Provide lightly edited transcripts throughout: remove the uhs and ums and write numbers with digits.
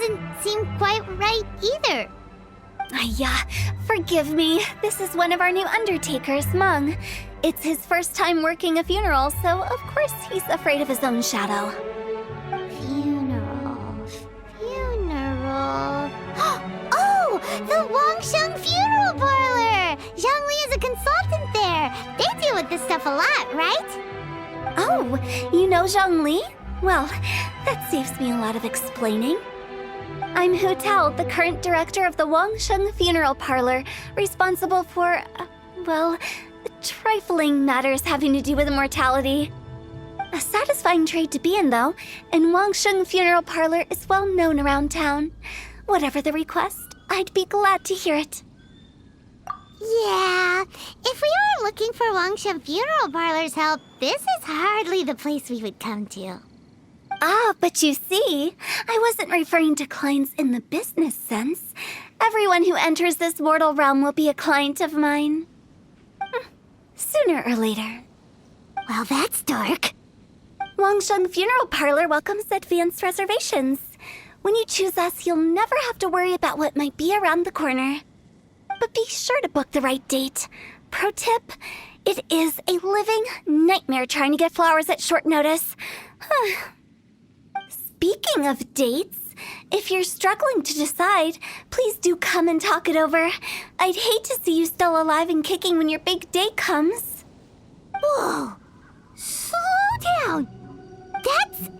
doesn't seem quite right either. Forgive me. This is one of our new undertakers, Meng. It's his first time working a funeral, so of course he's afraid of his own shadow. Funeral. Oh, the Wangsheng Funeral Parlor! Zhangli is a consultant there. They deal with this stuff a lot, right? Oh, you know Zhangli? Well, that saves me a lot of explaining. I'm Hu Tao, the current director of the Wangsheng Funeral Parlor, responsible for, trifling matters having to do with immortality. A satisfying trade to be in, though, and Wangsheng Funeral Parlor is well known around town. Whatever the request, I'd be glad to hear it. Yeah, if we were looking for Wangsheng Funeral Parlor's help, this is hardly the place we would come to. Ah, but you see, I wasn't referring to clients in the business sense. Everyone who enters this mortal realm will be a client of mine. Sooner or later. Well, that's dark. Wangsheng Funeral Parlor welcomes advanced reservations. When you choose us, you'll never have to worry about what might be around the corner. But be sure to book the right date. Pro tip, it is a living nightmare trying to get flowers at short notice. Speaking of dates, if you're struggling to decide, please do come and talk it over. I'd hate to see you still alive and kicking when your big day comes. Whoa! Slow down! That's...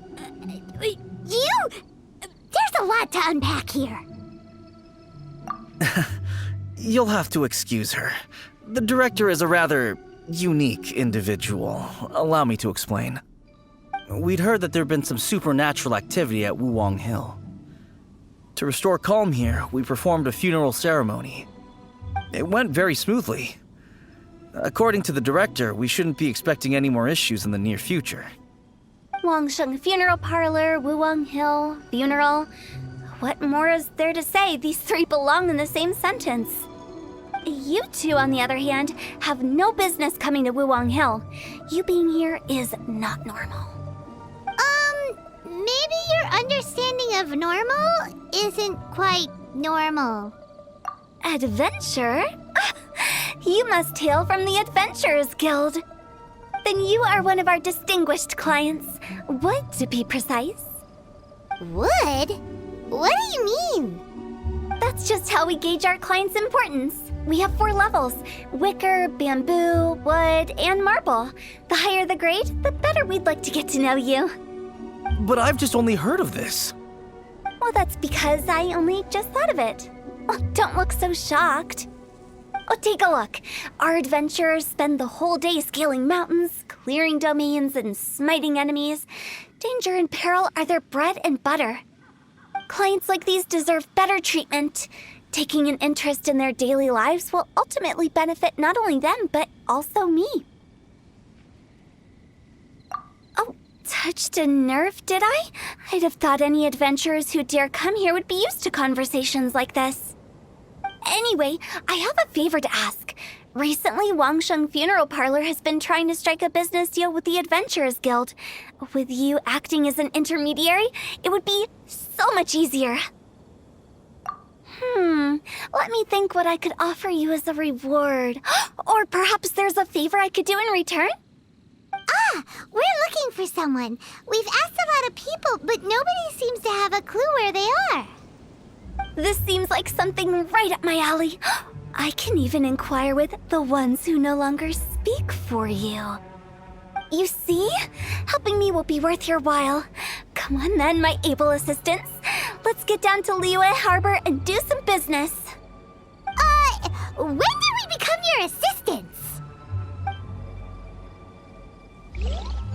There's a lot to unpack here. You'll have to excuse her. The director is a rather unique individual. Allow me to explain. We'd heard that there'd been some supernatural activity at Wuwang Hill. To restore calm here, we performed a funeral ceremony. It went very smoothly. According to the director, we shouldn't be expecting any more issues in the near future. Wangsheng Funeral Parlor, Wuwang Hill, funeral. What more is there to say? These three belong in the same sentence. You two, on the other hand, have no business coming to Wuwang Hill. You being here is not normal. Maybe your understanding of normal isn't quite normal. Adventure? You must hail from the Adventurers Guild. Then you are one of our distinguished clients. Wood, to be precise. Wood? What do you mean? That's just how we gauge our clients' importance. We have 4 levels: wicker, bamboo, wood, and marble. The higher the grade, the better we'd like to get to know you. But I've just only heard of this. Well, that's because I only just thought of it. Oh, don't look so shocked. Oh, take a look. Our adventurers spend the whole day scaling mountains, clearing domains, and smiting enemies. Danger and peril are their bread and butter. Clients like these deserve better treatment. Taking an interest in their daily lives will ultimately benefit not only them, but also me. Oh, touched a nerve, did I? I'd have thought any adventurers who dare come here would be used to conversations like this. Anyway, I have a favor to ask. Recently, Wangsheng Funeral Parlor has been trying to strike a business deal with the Adventurers Guild. With you acting as an intermediary, it would be so much easier. Let me think what I could offer you as a reward. Or perhaps there's a favor I could do in return? We're looking for someone. We've asked a lot of people, but nobody seems to have a clue where they are. This seems like something right up my alley. I can even inquire with the ones who no longer speak for you. You see? Helping me will be worth your while. Come on then, my able assistants. Let's get down to Liyue Harbor and do some business. When did we become your assistants?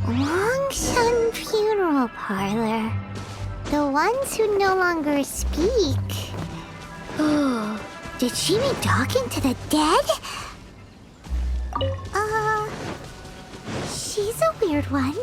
Wangsheng Funeral Parlor. The ones who no longer speak. Oh, did she mean talking to the dead? She's a weird one.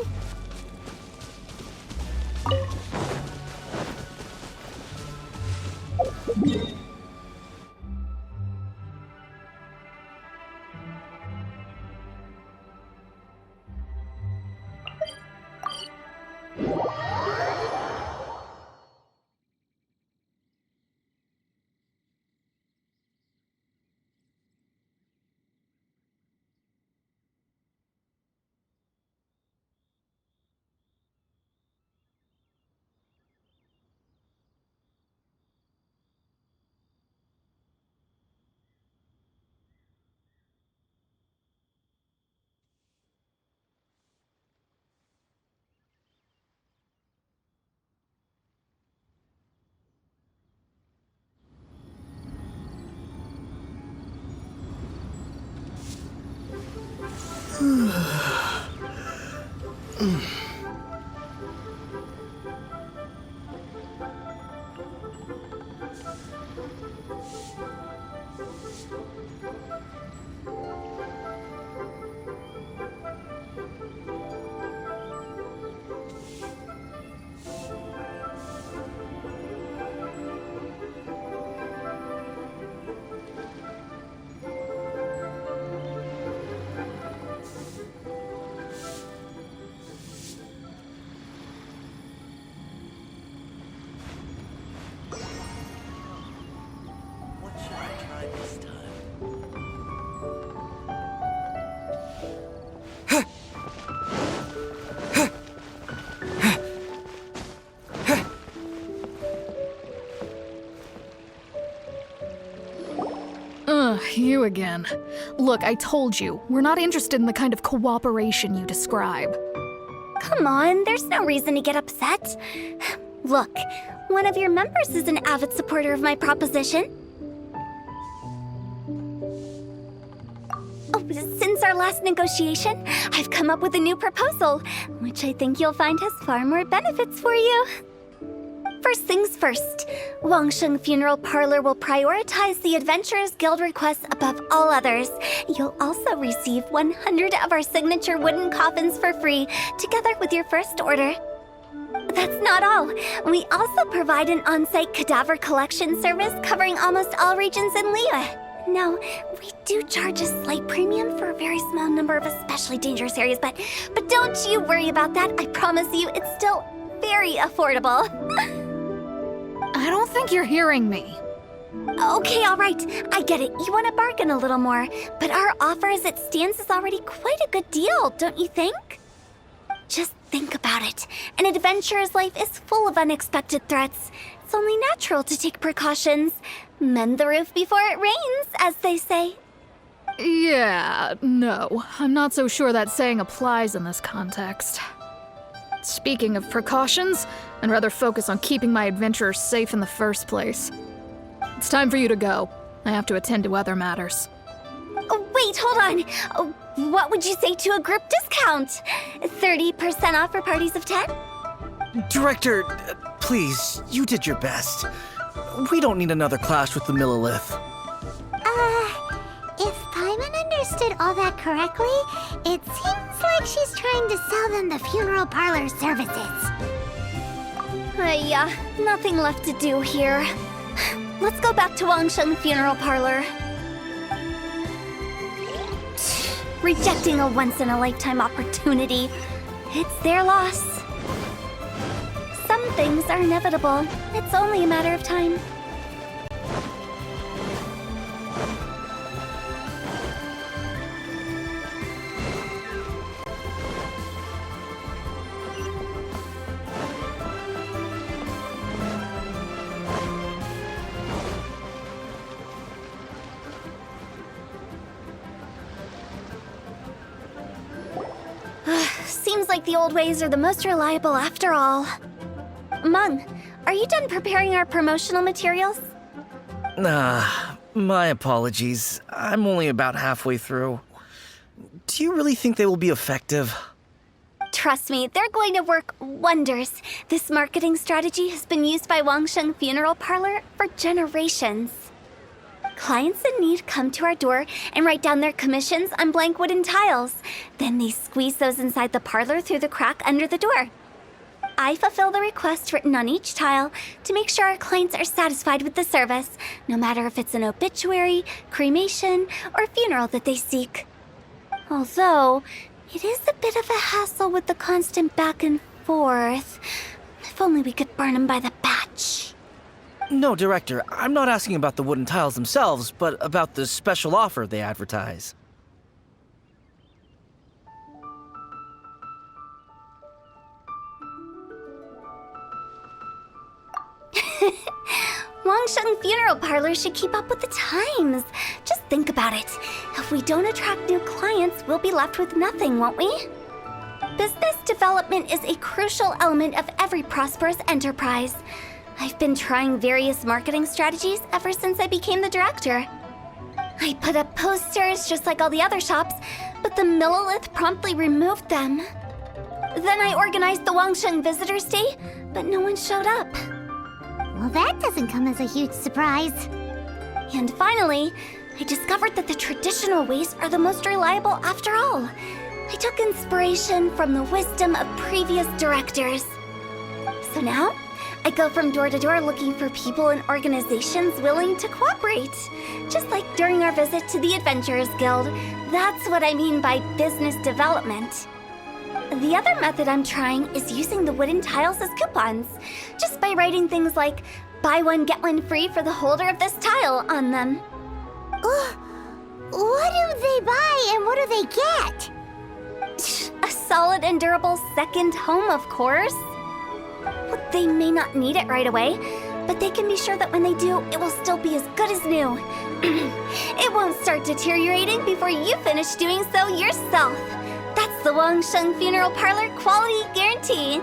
You again. Look, I told you, we're not interested in the kind of cooperation you describe. Come on, there's no reason to get upset. Look, one of your members is an avid supporter of my proposition. Oh, since our last negotiation, I've come up with a new proposal, which I think you'll find has far more benefits for you. First things first, Wangsheng Funeral Parlor will prioritize the Adventurers Guild requests above all others. You'll also receive 100 of our signature wooden coffins for free, together with your first order. That's not all. We also provide an on-site cadaver collection service covering almost all regions in Liyue. Now, we do charge a slight premium for a very small number of especially dangerous areas, but don't you worry about that. I promise you, it's still very affordable. I don't think you're hearing me. Okay, all right. I get it. You want to bargain a little more, but our offer as it stands is already quite a good deal, don't you think? Just think about it. An adventurer's life is full of unexpected threats. It's only natural to take precautions. Mend the roof before it rains, as they say. Yeah, no. I'm not so sure that saying applies in this context. Speaking of precautions, I'd rather focus on keeping my adventurers safe in the first place. It's time for you to go. I have to attend to other matters. Oh, wait, hold on. Oh, what would you say to a group discount? 30% off for parties of 10? Director, please, you did your best. We don't need another clash with the Millilith. If Paimon understood all that correctly, it seems like she's trying to sell them the funeral parlor services. Yeah, nothing left to do here. Let's go back to Wangsheng Funeral Parlor. Rejecting a once-in-a-lifetime opportunity. It's their loss. Some things are inevitable. It's only a matter of time. Seems like the old ways are the most reliable after all. Meng, are you done preparing our promotional materials? My apologies. I'm only about halfway through. Do you really think they will be effective? Trust me, they're going to work wonders. This marketing strategy has been used by Wangsheng Funeral Parlor for generations. Clients in need come to our door and write down their commissions on blank wooden tiles. Then they squeeze those inside the parlor through the crack under the door. I fulfill the request written on each tile to make sure our clients are satisfied with the service, no matter if it's an obituary, cremation, or funeral that they seek. Although, it is a bit of a hassle with the constant back and forth. If only we could burn them by the batch. No, Director, I'm not asking about the wooden tiles themselves, but about the special offer they advertise. Wangsheng Funeral Parlor should keep up with the times. Just think about it. If we don't attract new clients, we'll be left with nothing, won't we? Business development is a crucial element of every prosperous enterprise. I've been trying various marketing strategies ever since I became the director. I put up posters just like all the other shops, but the Millilith promptly removed them. Then I organized the Wangsheng Visitors Day, but no one showed up. Well, that doesn't come as a huge surprise. And finally, I discovered that the traditional ways are the most reliable after all. I took inspiration from the wisdom of previous directors. So now, I go from door to door looking for people and organizations willing to cooperate. Just like during our visit to the Adventurers Guild. That's what I mean by business development. The other method I'm trying is using the wooden tiles as coupons. Just by writing things like, buy one, get one free for the holder of this tile on them. What do they buy and what do they get? A solid and durable second home, of course. Well, they may not need it right away, but they can be sure that when they do, it will still be as good as new. It won't start deteriorating before you finish doing so yourself. That's the Wangsheng Funeral Parlor quality guarantee.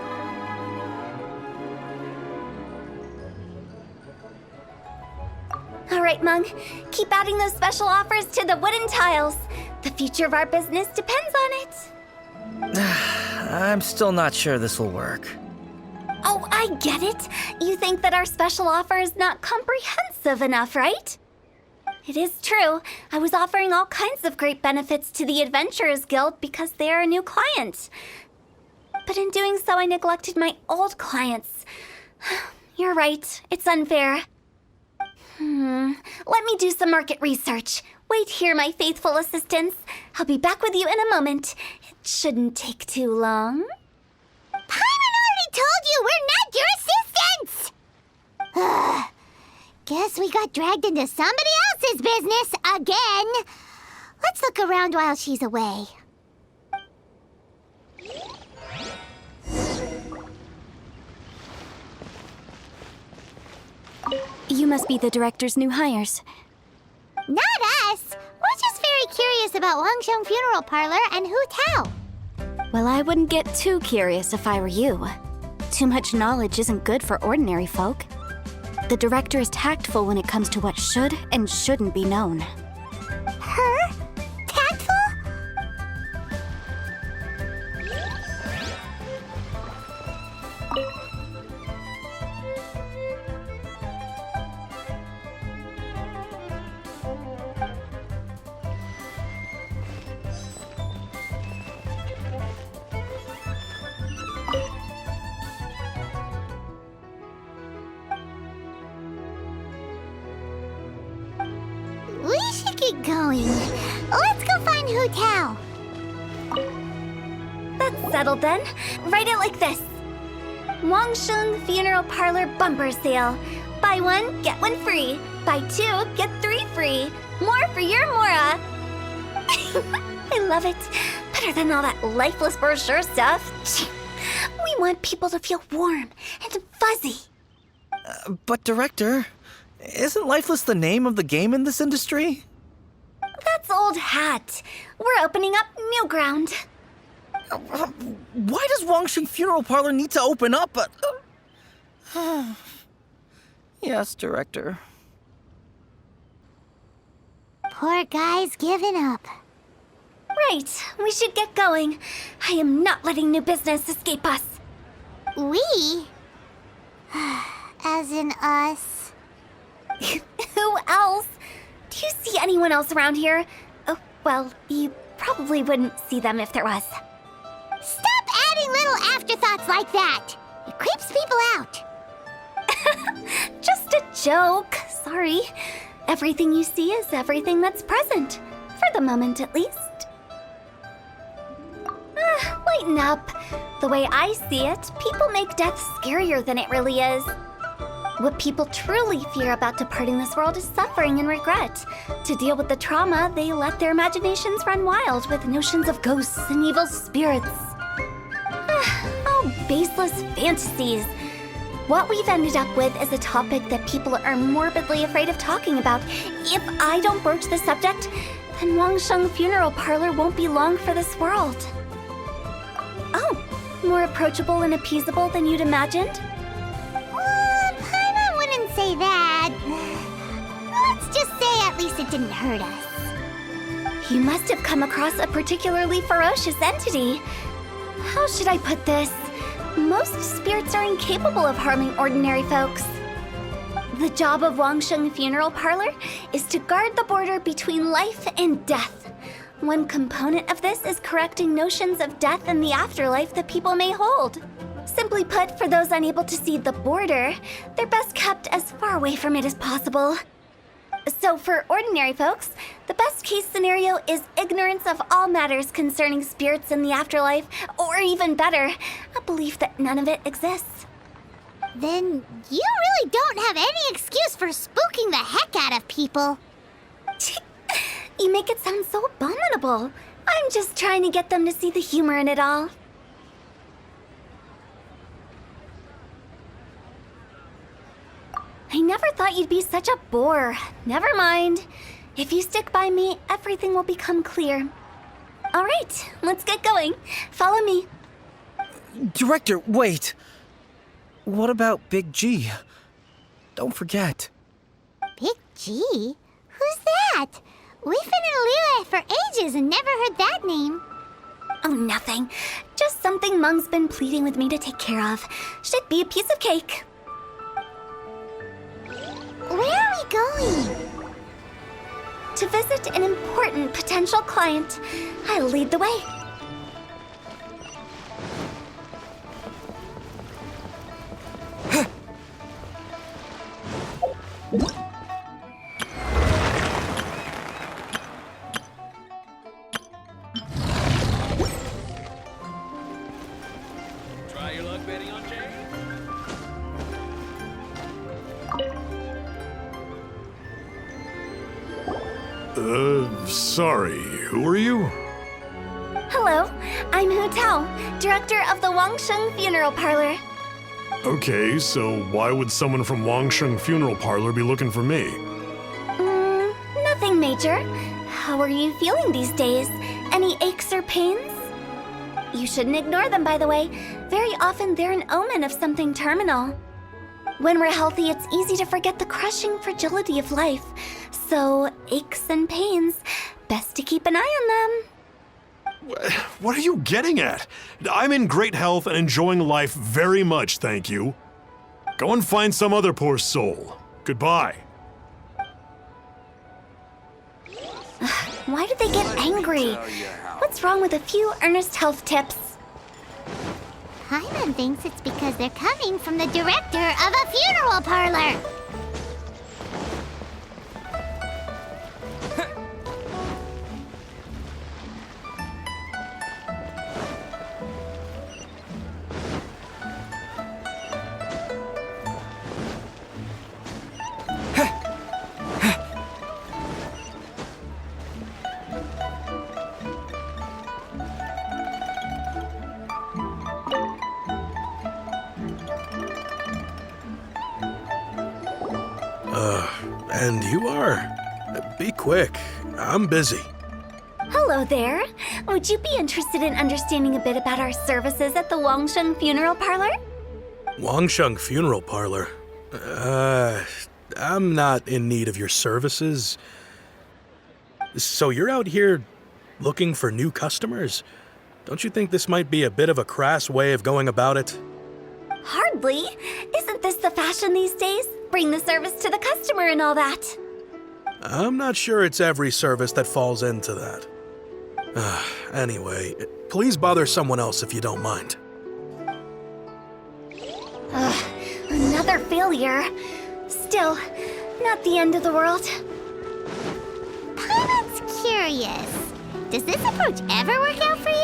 All right, Mung, keep adding those special offers to the wooden tiles. The future of our business depends on it. I'm still not sure this will work. Oh, I get it. You think that our special offer is not comprehensive enough, right? It is true. I was offering all kinds of great benefits to the Adventurers Guild because they are a new client. But in doing so, I neglected my old clients. You're right. It's unfair. Let me do some market research. Wait here, my faithful assistants. I'll be back with you in a moment. It shouldn't take too long. Paimon already told you we're not your assistants! Guess we got dragged into somebody else's business again. Let's look around while she's away. You must be the director's new hires. Not us. We're just very curious about Wangsheng Funeral Parlor and Hu Tao. Well, I wouldn't get too curious if I were you. Too much knowledge isn't good for ordinary folk. The director is tactful when it comes to what should and shouldn't be known. Her? Tactful? We should get going. Let's go find Hu Tao. That's settled then. Write it like this. Wangsheng Funeral Parlor Bumper Sale. Buy one, get one free. Buy two, get three free. More for your Mora. I love it. Better than all that lifeless brochure stuff. We want people to feel warm and fuzzy. But Director, isn't Lifeless the name of the game in this industry? That's old hat. We're opening up new ground. Why does Wangsheng Funeral Parlor need to open up? Yes, Director. Poor guy's given up. Right, we should get going. I am not letting new business escape us. We? As in us. Who else? Do you see anyone else around here? Oh, well, you probably wouldn't see them if there was. Stop adding little afterthoughts like that. It creeps people out. Just a joke. Sorry. Everything you see is everything that's present. For the moment, at least. Lighten up. The way I see it, people make death scarier than it really is. What people truly fear about departing this world is suffering and regret. To deal with the trauma, they let their imaginations run wild with notions of ghosts and evil spirits. Oh, baseless fantasies. What we've ended up with is a topic that people are morbidly afraid of talking about. If I don't broach the subject, then Wangsheng Funeral Parlor won't be long for this world. Oh, more approachable and appeasable than you'd imagined? Paimon wouldn't say that. Let's just say at least it didn't hurt us. You must have come across a particularly ferocious entity. How should I put this? Most spirits are incapable of harming ordinary folks. The job of Wangsheng Funeral Parlor is to guard the border between life and death. One component of this is correcting notions of death and the afterlife that people may hold. Simply put, for those unable to see the border, they're best kept as far away from it as possible. So for ordinary folks, the best case scenario is ignorance of all matters concerning spirits in the afterlife, or even better, a belief that none of it exists. Then you really don't have any excuse for spooking the heck out of people. You make it sound so abominable. I'm just trying to get them to see the humor in it all. I never thought you'd be such a bore. Never mind. If you stick by me, everything will become clear. All right, let's get going. Follow me. Director, wait! What about Big G? Don't forget. Big G? Who's that? We've been in Liyue for ages and never heard that name. Oh, nothing. Just something Mung's been pleading with me to take care of. Should be a piece of cake. Where are we going? To visit an important potential client. I'll lead the way. Try your luck betting on Jay? Sorry, who are you? Hello, I'm Hu Tao, director of the Wangsheng Funeral Parlor. Okay, so why would someone from Wangsheng Funeral Parlor be looking for me? Nothing major. How are you feeling these days? Any aches or pains? You shouldn't ignore them, by the way. Very often they're an omen of something terminal. When we're healthy, it's easy to forget the crushing fragility of life. So, aches and pains, best to keep an eye on them. What are you getting at? I'm in great health and enjoying life very much, thank you. Go and find some other poor soul. Goodbye. Why did they get angry? What's wrong with a few earnest health tips? Hyman thinks it's because they're coming from the director of a funeral parlor. And you are? Be quick. I'm busy. Hello there. Would you be interested in understanding a bit about our services at the Wangsheng Funeral Parlor? Wangsheng Funeral Parlor? I'm not in need of your services. So you're out here looking for new customers? Don't you think this might be a bit of a crass way of going about it? Hardly. Isn't this the fashion these days? Bring the service to the customer and all that. I'm not sure it's every service that falls into that. Anyway, please bother someone else if you don't mind. Another failure. Still, not the end of the world. Paimon's curious. Does this approach ever work out for you?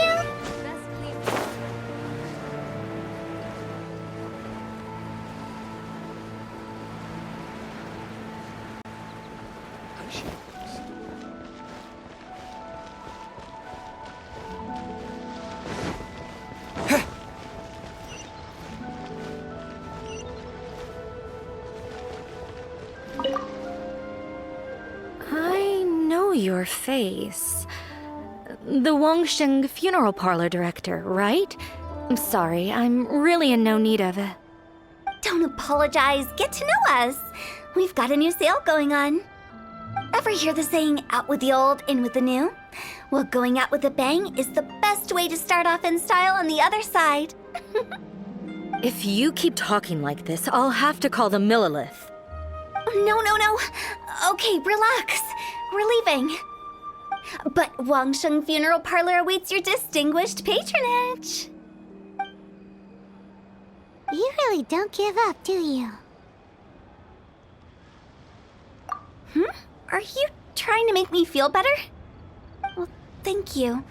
I know your face. The Wangsheng Funeral Parlor director, right? I'm sorry, I'm really in no need of it. Don't apologize. Get to know us. We've got a new sale going on. Ever hear the saying, out with the old, in with the new? Well, going out with a bang is the best way to start off in style on the other side. If you keep talking like this, I'll have to call the Millilith. No. Okay, relax. We're leaving. But Wangsheng Funeral Parlor awaits your distinguished patronage. You really don't give up, do you? Are you trying to make me feel better? Well, thank you.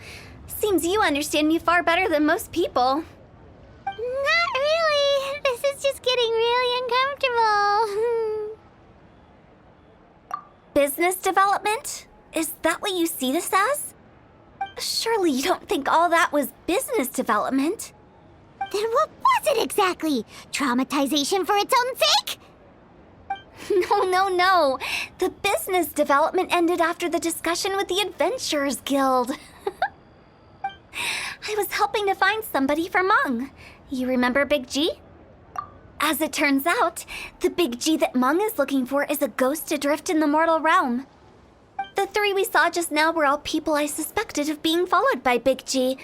Seems you understand me far better than most people. Not really. This is just getting really uncomfortable. Business development? Is that what you see this as? Surely you don't think all that was business development. Then what was it exactly? Traumatization for its own sake? No. The business development ended after the discussion with the Adventurers Guild. I was helping to find somebody for Mung. You remember Big G? As it turns out, the Big G that Mung is looking for is a ghost adrift in the mortal realm. The three we saw just now were all people I suspected of being followed by Big G,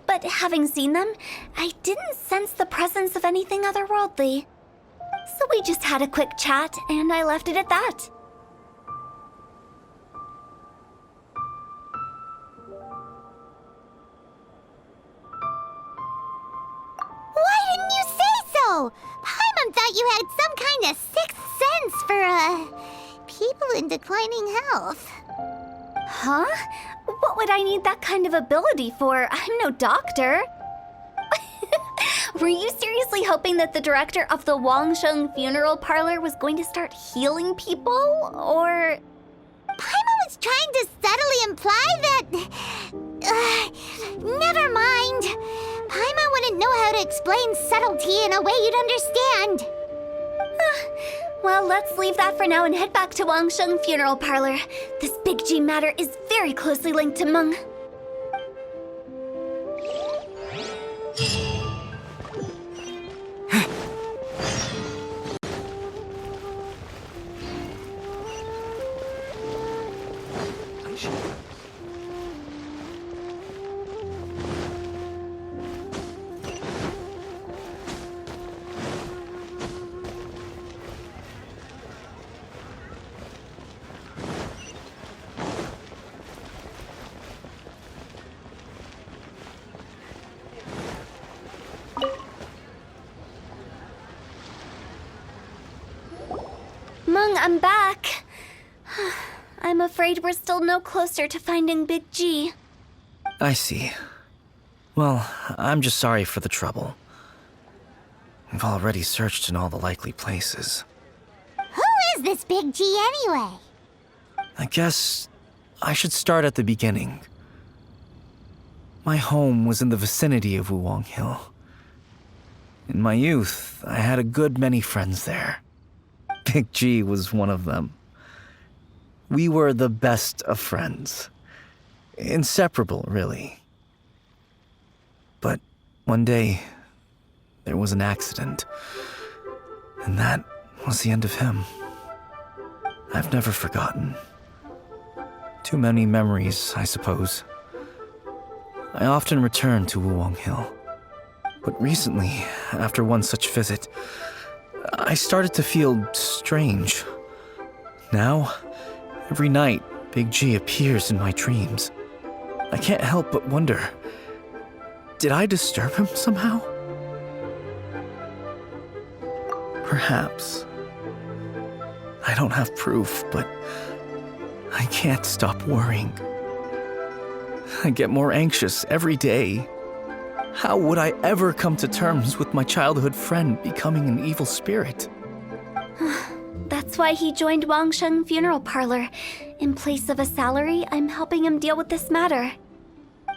but having seen them, I didn't sense the presence of anything otherworldly. So we just had a quick chat, and I left it at that. Why didn't you say so? Paimon thought you had some kind of sixth sense for, people in declining health. Huh? What would I need that kind of ability for? I'm no doctor. Were you seriously hoping that the director of the Wangsheng Funeral Parlor was going to start healing people, or...? Paimon was trying to subtly imply that... never mind. Paimon wouldn't know how to explain subtlety in a way you'd understand. Well, let's leave that for now and head back to Wangsheng Funeral Parlor. This Big G matter is very closely linked to Meng. Meng, I'm back. I'm afraid we're still no closer to finding Big G. I see. Well, I'm just sorry for the trouble. We've already searched in all the likely places. Who is this Big G anyway? I guess I should start at the beginning. My home was in the vicinity of Wuwang Hill. In my youth, I had a good many friends there. Big G was one of them. We were the best of friends. Inseparable, really. But one day, there was an accident. And that was the end of him. I've never forgotten. Too many memories, I suppose. I often return to Wuwang Hill. But recently, after one such visit, I started to feel strange. Now, every night, Big G appears in my dreams. I can't help but wonder, did I disturb him somehow? Perhaps. I don't have proof, but I can't stop worrying. I get more anxious every day. How would I ever come to terms with my childhood friend becoming an evil spirit? That's why he joined Wangsheng Funeral Parlor. In place of a salary, I'm helping him deal with this matter.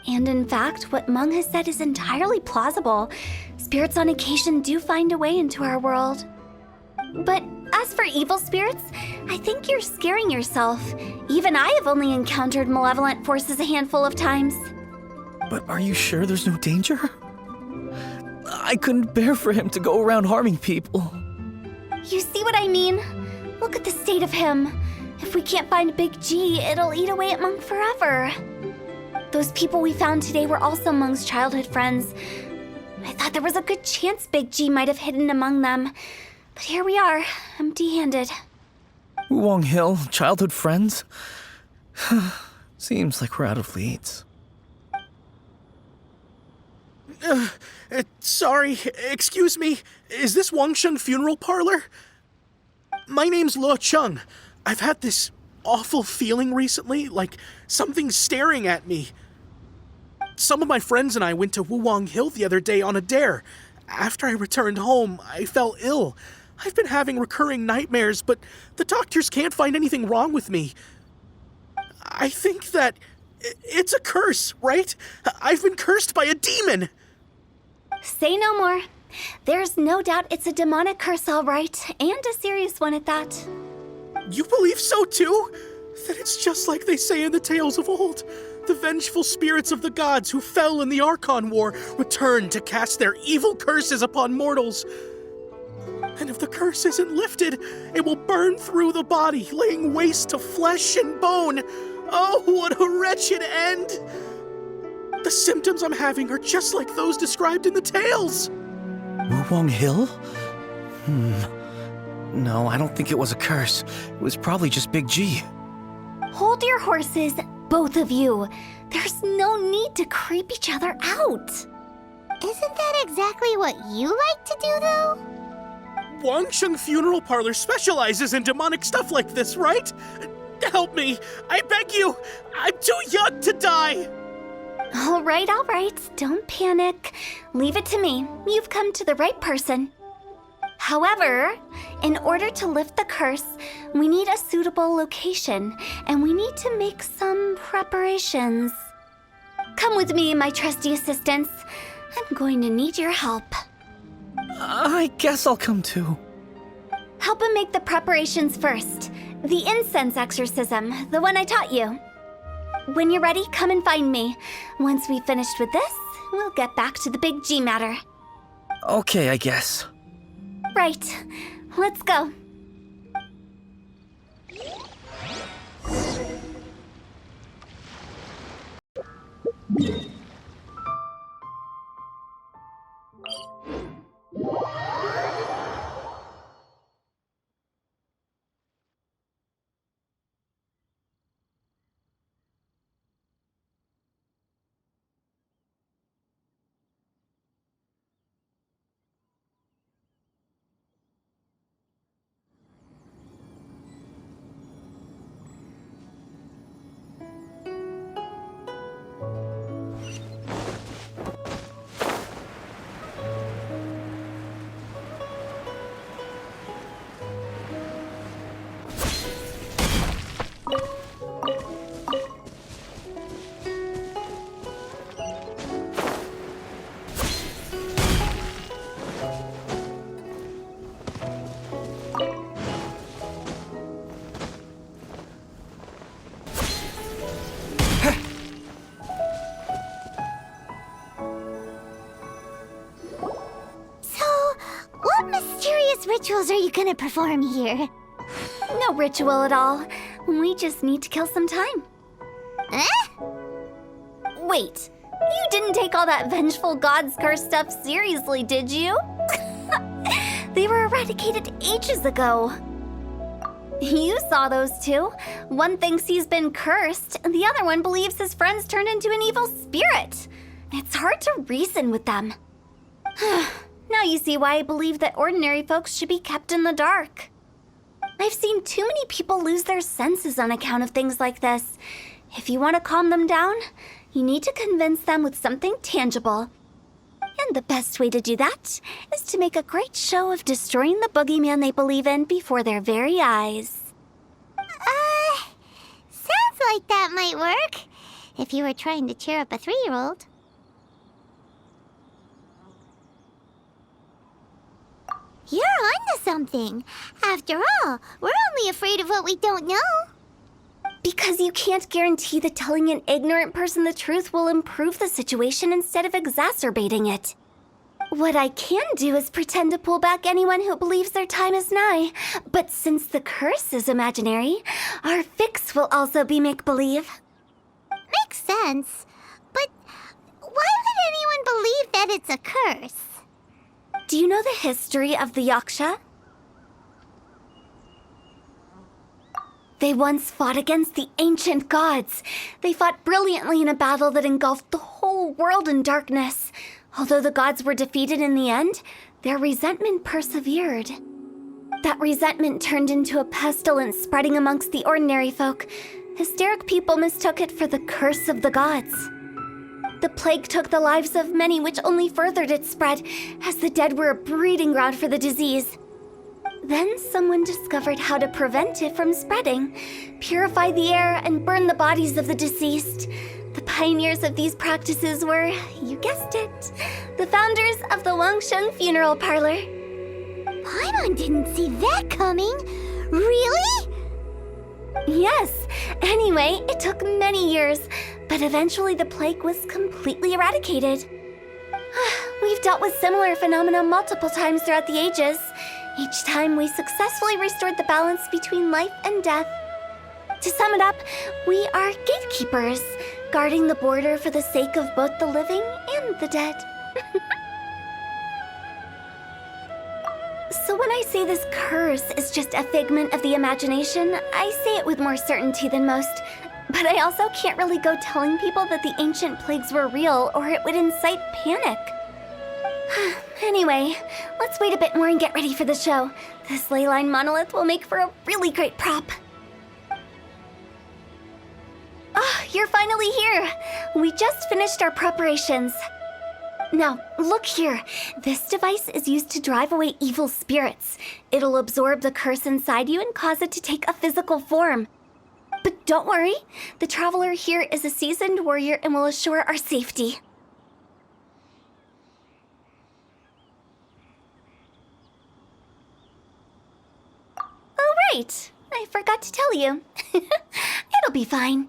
And in fact, what Meng has said is entirely plausible. Spirits on occasion do find a way into our world. But as for evil spirits, I think you're scaring yourself. Even I have only encountered malevolent forces a handful of times. But are you sure there's no danger? I couldn't bear for him to go around harming people. You see what I mean? Look at the state of him. If we can't find Big G, it'll eat away at Meng forever. Those people we found today were also Meng's childhood friends. I thought there was a good chance Big G might have hidden among them. But here we are, empty-handed. Wuwang Hill, childhood friends? Seems like we're out of leads. Sorry, excuse me. Is this Wangsheng Funeral Parlor? My name's Luo Chung. I've had this awful feeling recently, like something's staring at me. Some of my friends and I went to Wuwang Hill the other day on a dare. After I returned home, I fell ill. I've been having recurring nightmares, but the doctors can't find anything wrong with me. I think that it's a curse, right? I've been cursed by a demon. Say no more. There's no doubt it's a demonic curse, all right, and a serious one at that. You believe so too? That it's just like they say in the tales of old. The vengeful spirits of the gods who fell in the Archon War return to cast their evil curses upon mortals. And if the curse isn't lifted, it will burn through the body, laying waste to flesh and bone. Oh, what a wretched end! The symptoms I'm having are just like those described in the tales. Wuwang Hill? No, I don't think it was a curse. It was probably just Big G. Hold your horses, both of you. There's no need to creep each other out. Isn't that exactly what you like to do, though? Wangsheng Funeral Parlor specializes in demonic stuff like this, right? Help me, I beg you. I'm too young to die. All right. Don't panic. Leave it to me. You've come to the right person. However, in order to lift the curse, we need a suitable location, and we need to make some preparations. Come with me, my trusty assistants. I'm going to need your help. I guess I'll come too. Help him make the preparations first. The incense exorcism, the one I taught you. When you're ready, come and find me. Once we've finished with this, we'll get back to the Big G matter. Okay, I guess. Right. Let's go. Rituals are you gonna perform here? No ritual at all. We just need to kill some time. Eh? Wait, you didn't take all that vengeful god's curse stuff seriously, did you? They were eradicated ages ago. You saw those two. One thinks he's been cursed, and the other one believes his friends turned into an evil spirit. It's hard to reason with them. Now you see why I believe that ordinary folks should be kept in the dark. I've seen too many people lose their senses on account of things like this. If you want to calm them down, you need to convince them with something tangible. And the best way to do that is to make a great show of destroying the boogeyman they believe in before their very eyes. Sounds like that might work. If you were trying to cheer up a 3-year-old. You're onto something. After all, we're only afraid of what we don't know. Because you can't guarantee that telling an ignorant person the truth will improve the situation instead of exacerbating it. What I can do is pretend to pull back anyone who believes their time is nigh. But since the curse is imaginary, our fix will also be make-believe. Makes sense. But why would anyone believe that it's a curse? Do you know the history of the Yaksha? They once fought against the ancient gods. They fought brilliantly in a battle that engulfed the whole world in darkness. Although the gods were defeated in the end, their resentment persevered. That resentment turned into a pestilence spreading amongst the ordinary folk. Hysteric people mistook it for the curse of the gods. The plague took the lives of many, which only furthered its spread, as the dead were a breeding ground for the disease. Then someone discovered how to prevent it from spreading, purify the air, and burn the bodies of the deceased. The pioneers of these practices were, you guessed it, the founders of the Wangsheng Funeral Parlor. Paimon didn't see that coming. Really? Yes. Anyway, it took many years, but eventually the plague was completely eradicated. We've dealt with similar phenomena multiple times throughout the ages. Each time we successfully restored the balance between life and death. To sum it up, we are gatekeepers, guarding the border for the sake of both the living and the dead. So when I say this curse is just a figment of the imagination, I say it with more certainty than most. But I also can't really go telling people that the ancient plagues were real, or it would incite panic. Anyway, let's wait a bit more and get ready for the show. This ley line monolith will make for a really great prop. Oh, you're finally here! We just finished our preparations. Now, look here. This device is used to drive away evil spirits. It'll absorb the curse inside you and cause it to take a physical form. But don't worry, the traveler here is a seasoned warrior and will assure our safety. Oh, right. I forgot to tell you. It'll be fine.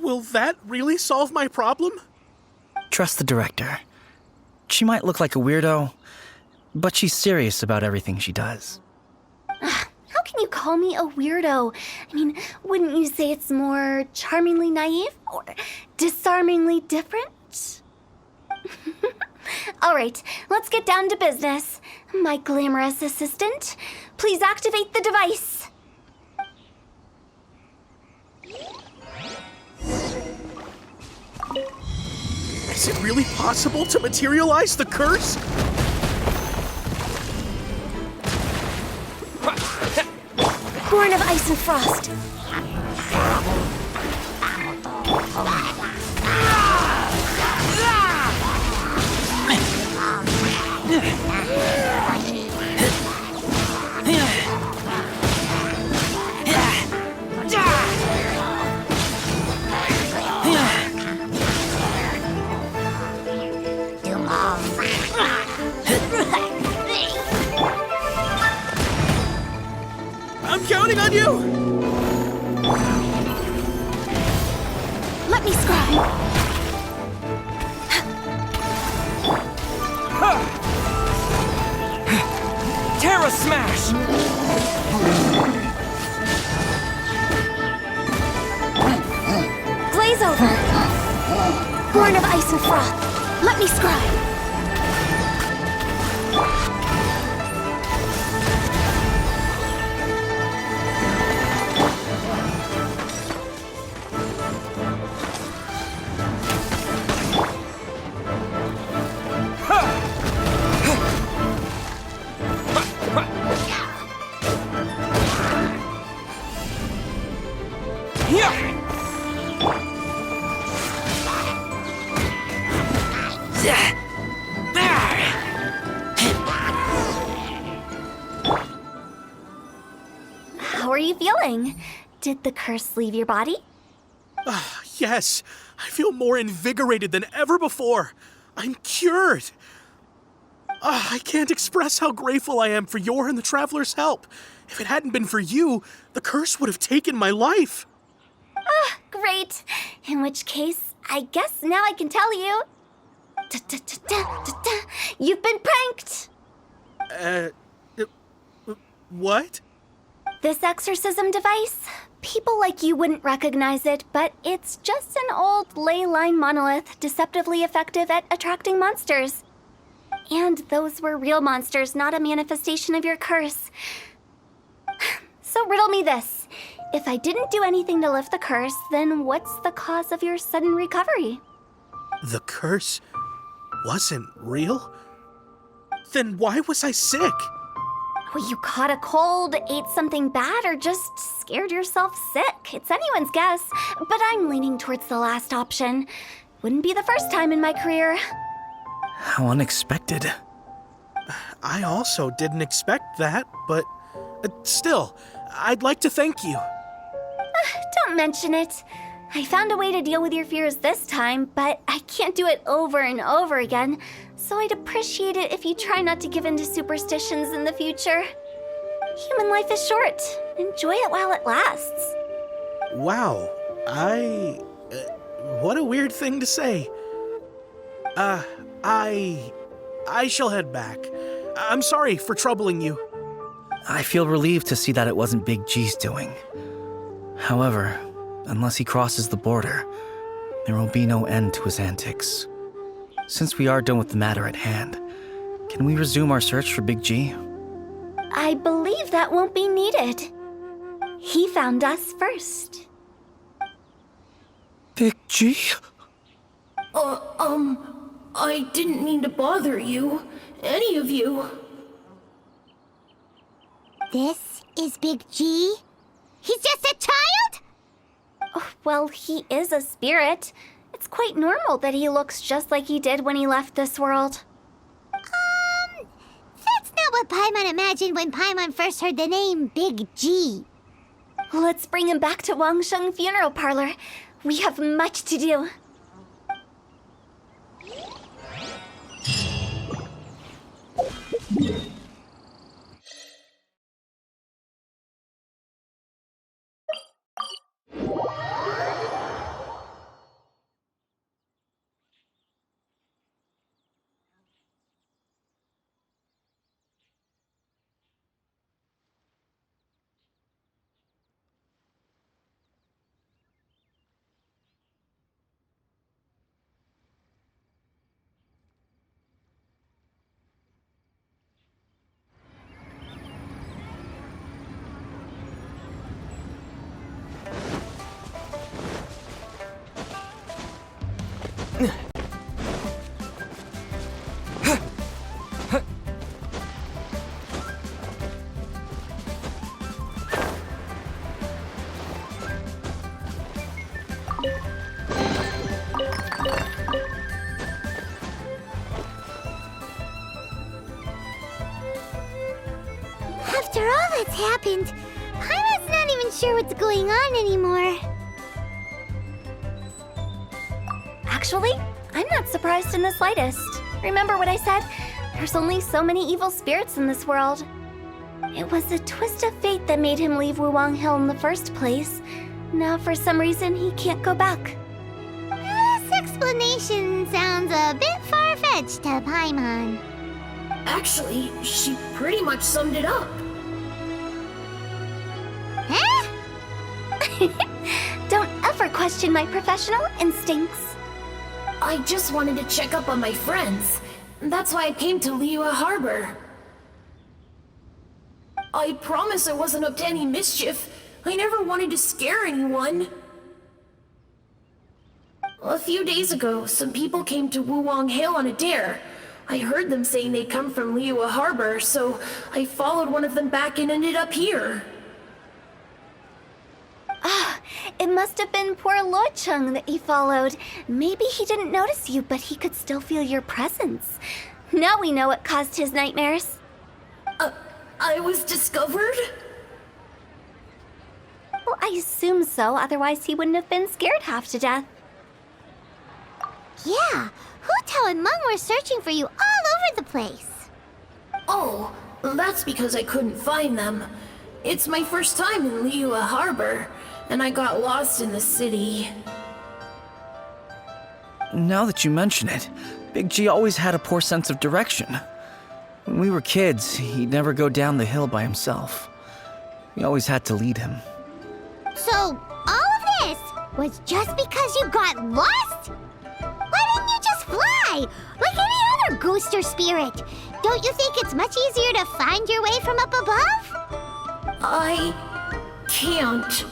Will that really solve my problem? Trust the director. She might look like a weirdo, but she's serious about everything she does. How can you call me a weirdo? I mean, wouldn't you say it's more charmingly naive or disarmingly different? All right, let's get down to business. My glamorous assistant, please activate the device. Is it really possible to materialize the curse? Born of ice and frost. I'm counting on you! Let me scribe. Terra Smash! Glaze over. Born of ice and froth. Let me scribe. How are you feeling? Did the curse leave your body? Yes, I feel more invigorated than ever before. I'm cured. I can't express how grateful I am for your and the Traveler's help. If it hadn't been for you, the curse would have taken my life. Great. In which case, I guess now I can tell you. You've been pranked! What? This exorcism device, people like you wouldn't recognize it, but it's just an old ley line monolith deceptively effective at attracting monsters. And those were real monsters, not a manifestation of your curse. So riddle me this. If I didn't do anything to lift the curse, then what's the cause of your sudden recovery? The curse wasn't real? Then why was I sick? Well, you caught a cold, ate something bad, or just scared yourself sick. It's anyone's guess, but I'm leaning towards the last option. Wouldn't be the first time in my career. How unexpected. I also didn't expect that, but still, I'd like to thank you. Don't mention it. I found a way to deal with your fears this time, but I can't do it over and over again, so I'd appreciate it if you try not to give in to superstitions in the future. Human life is short. Enjoy it while it lasts. Wow, what a weird thing to say. I shall head back. I'm sorry for troubling you. I feel relieved to see that it wasn't Big G's doing. However, unless he crosses the border, there will be no end to his antics. Since we are done with the matter at hand, can we resume our search for Big G? I believe that won't be needed. He found us first. Big G? I didn't mean to bother you. Any of you. This is Big G? He's just a child? Oh, well, he is a spirit. It's quite normal that he looks just like he did when he left this world. That's not what Paimon imagined when Paimon first heard the name Big G. Let's bring him back to Wangsheng Funeral Parlor. We have much to do. After all that's happened, Paimon's not even sure what's going on anymore. Actually, I'm not surprised in the slightest. Remember what I said? There's only so many evil spirits in this world. It was a twist of fate that made him leave Wuwang Hill in the first place. Now, for some reason, he can't go back. This explanation sounds a bit far-fetched to Paimon. Actually, she pretty much summed it up. Huh? Don't ever question my professional instincts. I just wanted to check up on my friends. That's why I came to Liyue Harbor. I promise I wasn't up to any mischief. I never wanted to scare anyone. A few days ago, some people came to Wuwang Hill on a dare. I heard them saying they'd come from Liyue Harbor, so I followed one of them back and ended up here. It must have been poor Lo Chung that he followed. Maybe he didn't notice you, but he could still feel your presence. Now we know what caused his nightmares. I was discovered? Well, I assume so, otherwise he wouldn't have been scared half to death. Yeah, Hu Tao and Meng were searching for you all over the place. Oh, that's because I couldn't find them. It's my first time in Liyue Harbor, and I got lost in the city. Now that you mention it, Big G always had a poor sense of direction. When we were kids, he'd never go down the hill by himself. We always had to lead him. So, all of this was just because you got lost? Why didn't you just fly? Like any other ghost or spirit? Don't you think it's much easier to find your way from up above? I can't.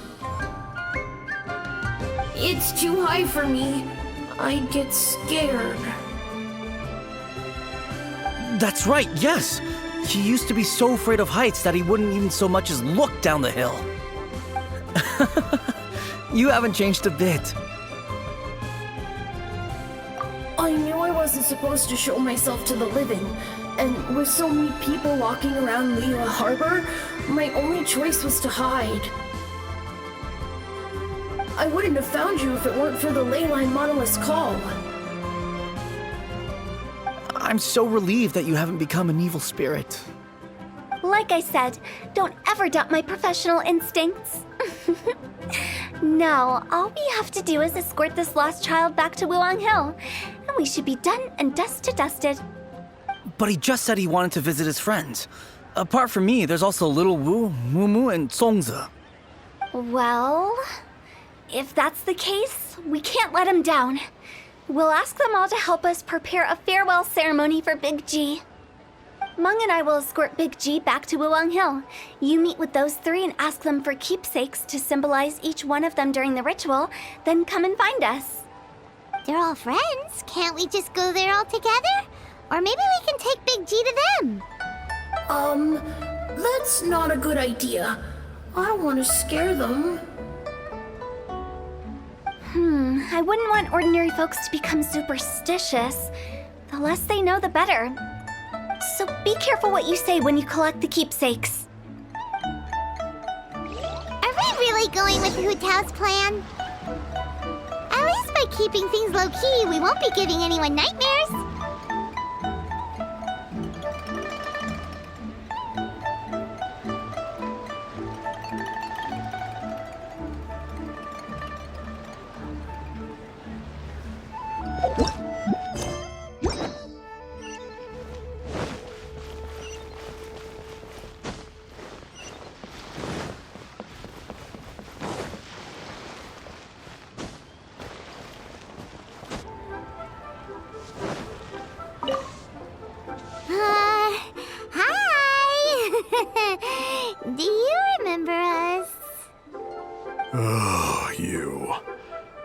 It's too high for me. I'd get scared. That's right, yes! He used to be so afraid of heights that he wouldn't even so much as look down the hill. You haven't changed a bit. I knew I wasn't supposed to show myself to the living, and with so many people walking around Liyue Harbor, my only choice was to hide. I wouldn't have found you if it weren't for the Leyline Monolith's call. I'm so relieved that you haven't become an evil spirit. Like I said, don't ever doubt my professional instincts. No, all we have to do is escort this lost child back to Wuang Hill, and we should be done and dust to dusted. But he just said he wanted to visit his friends. Apart from me, there's also Little Wu, Mumu, and Songza. Well, if that's the case, we can't let him down. We'll ask them all to help us prepare a farewell ceremony for Big G. Mung and I will escort Big G back to Wuang Hill. You meet with those three and ask them for keepsakes to symbolize each one of them during the ritual, then come and find us. They're all friends. Can't we just go there all together? Or maybe we can take Big G to them. That's not a good idea. I don't want to scare them. I wouldn't want ordinary folks to become superstitious. The less they know, the better. So be careful what you say when you collect the keepsakes. Are we really going with Hu Tao's plan? At least by keeping things low-key, we won't be giving anyone nightmares. Hi! Do you remember us? Oh, you.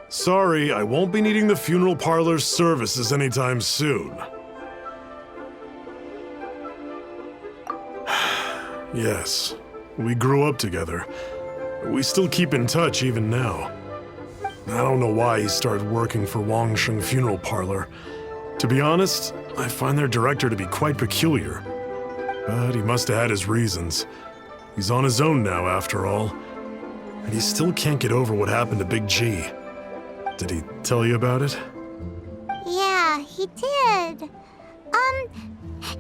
Sorry, I won't be needing the funeral parlor's services anytime soon. Yes, we grew up together. We still keep in touch even now. I don't know why he started working for Wangsheng Funeral Parlor. To be honest, I find their director to be quite peculiar. But he must have had his reasons. He's on his own now, after all. And he still can't get over what happened to Big G. Did he tell you about it? Yeah, he did.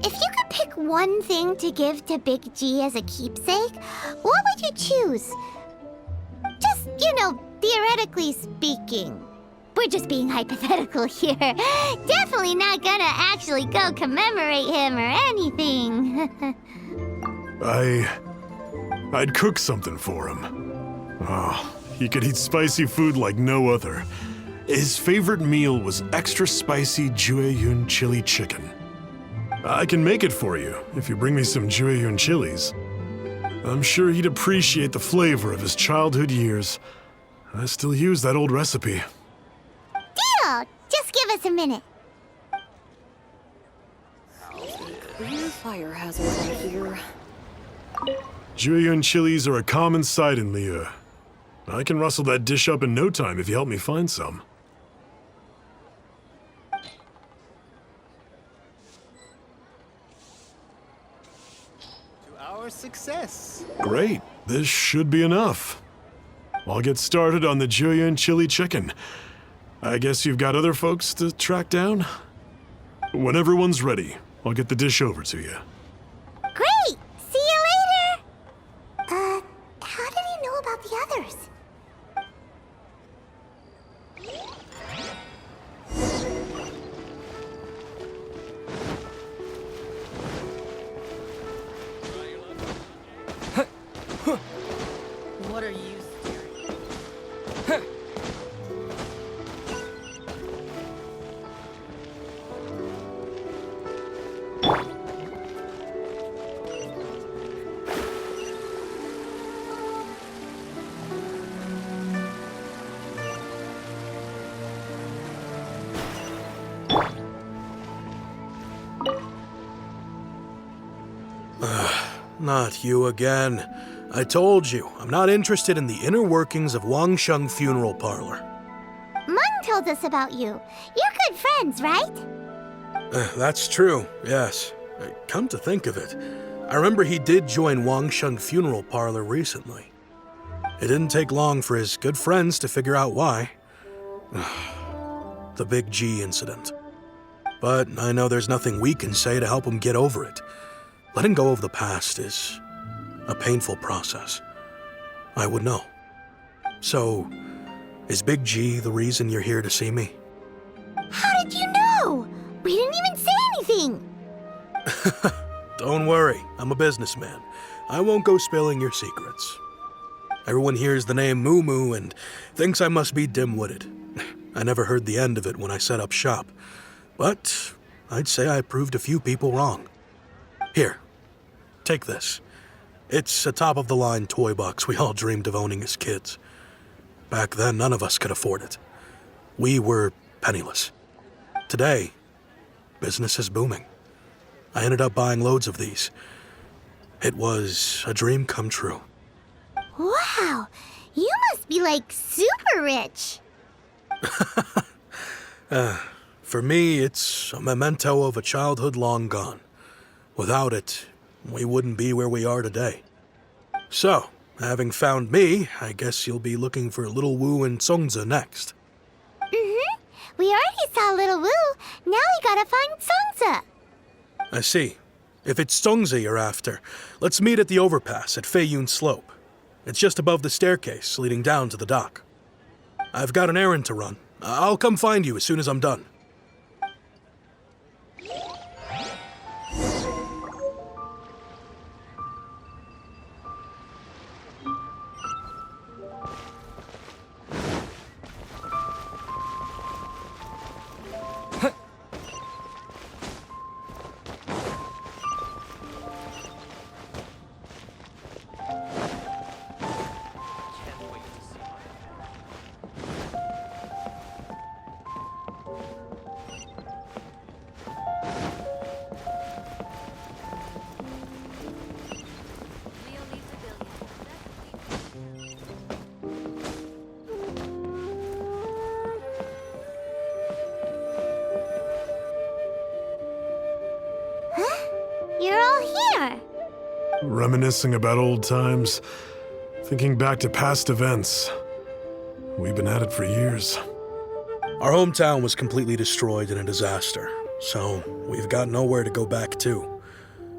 If you could pick one thing to give to Big G as a keepsake, what would you choose? Just, theoretically speaking. We're just being hypothetical here. Definitely not gonna actually go commemorate him or anything. I'd cook something for him. Oh, he could eat spicy food like no other. His favorite meal was extra spicy Jueyun chili chicken. I can make it for you if you bring me some Jueyun chilies. I'm sure he'd appreciate the flavor of his childhood years. I still use that old recipe. Deal! Just give us a minute. Clear fire hazard right here. Jueyun chilies are a common sight in Liu. I can rustle that dish up in no time if you help me find some. To our success. Great. This should be enough. I'll get started on the Jueyun chili chicken. I guess you've got other folks to track down? When everyone's ready, I'll get the dish over to you. Great! See you later! How did he know about the others? What are you staring? Not you again. I told you, I'm not interested in the inner workings of Wangsheng Funeral Parlor. Mung told us about you. You're good friends, right? That's true, yes. Come to think of it, I remember he did join Wangsheng Funeral Parlor recently. It didn't take long for his good friends to figure out why. The Big G incident. But I know there's nothing we can say to help him get over it. Letting go of the past is a painful process. I would know. So, Is Big G the reason you're here to see me? How did you know? We didn't even say anything. Don't worry, I'm a businessman. I won't go spilling your secrets. Everyone hears the name Moo Moo and thinks I must be dim-witted. I never heard the end of it when I set up shop. But I'd say I proved a few people wrong. Here, take this. It's a top-of-the-line toy box we all dreamed of owning as kids. Back then, none of us could afford it. We were penniless. Today, business is booming. I ended up buying loads of these. It was a dream come true. Wow, you must be like super rich. For me, it's a memento of a childhood long gone. Without it, we wouldn't be where we are today. So, having found me, I guess you'll be looking for Little Wu and Songza next. Mm-hmm. We already saw Little Wu. Now we gotta find Songza. I see. If it's Songza you're after, let's meet at the overpass at Feiyun Slope. It's just above the staircase leading down to the dock. I've got an errand to run. I'll come find you as soon as I'm done. You're all here. Reminiscing about old times, thinking back to past events. We've been at it for years. Our hometown was completely destroyed in a disaster, so we've got nowhere to go back to.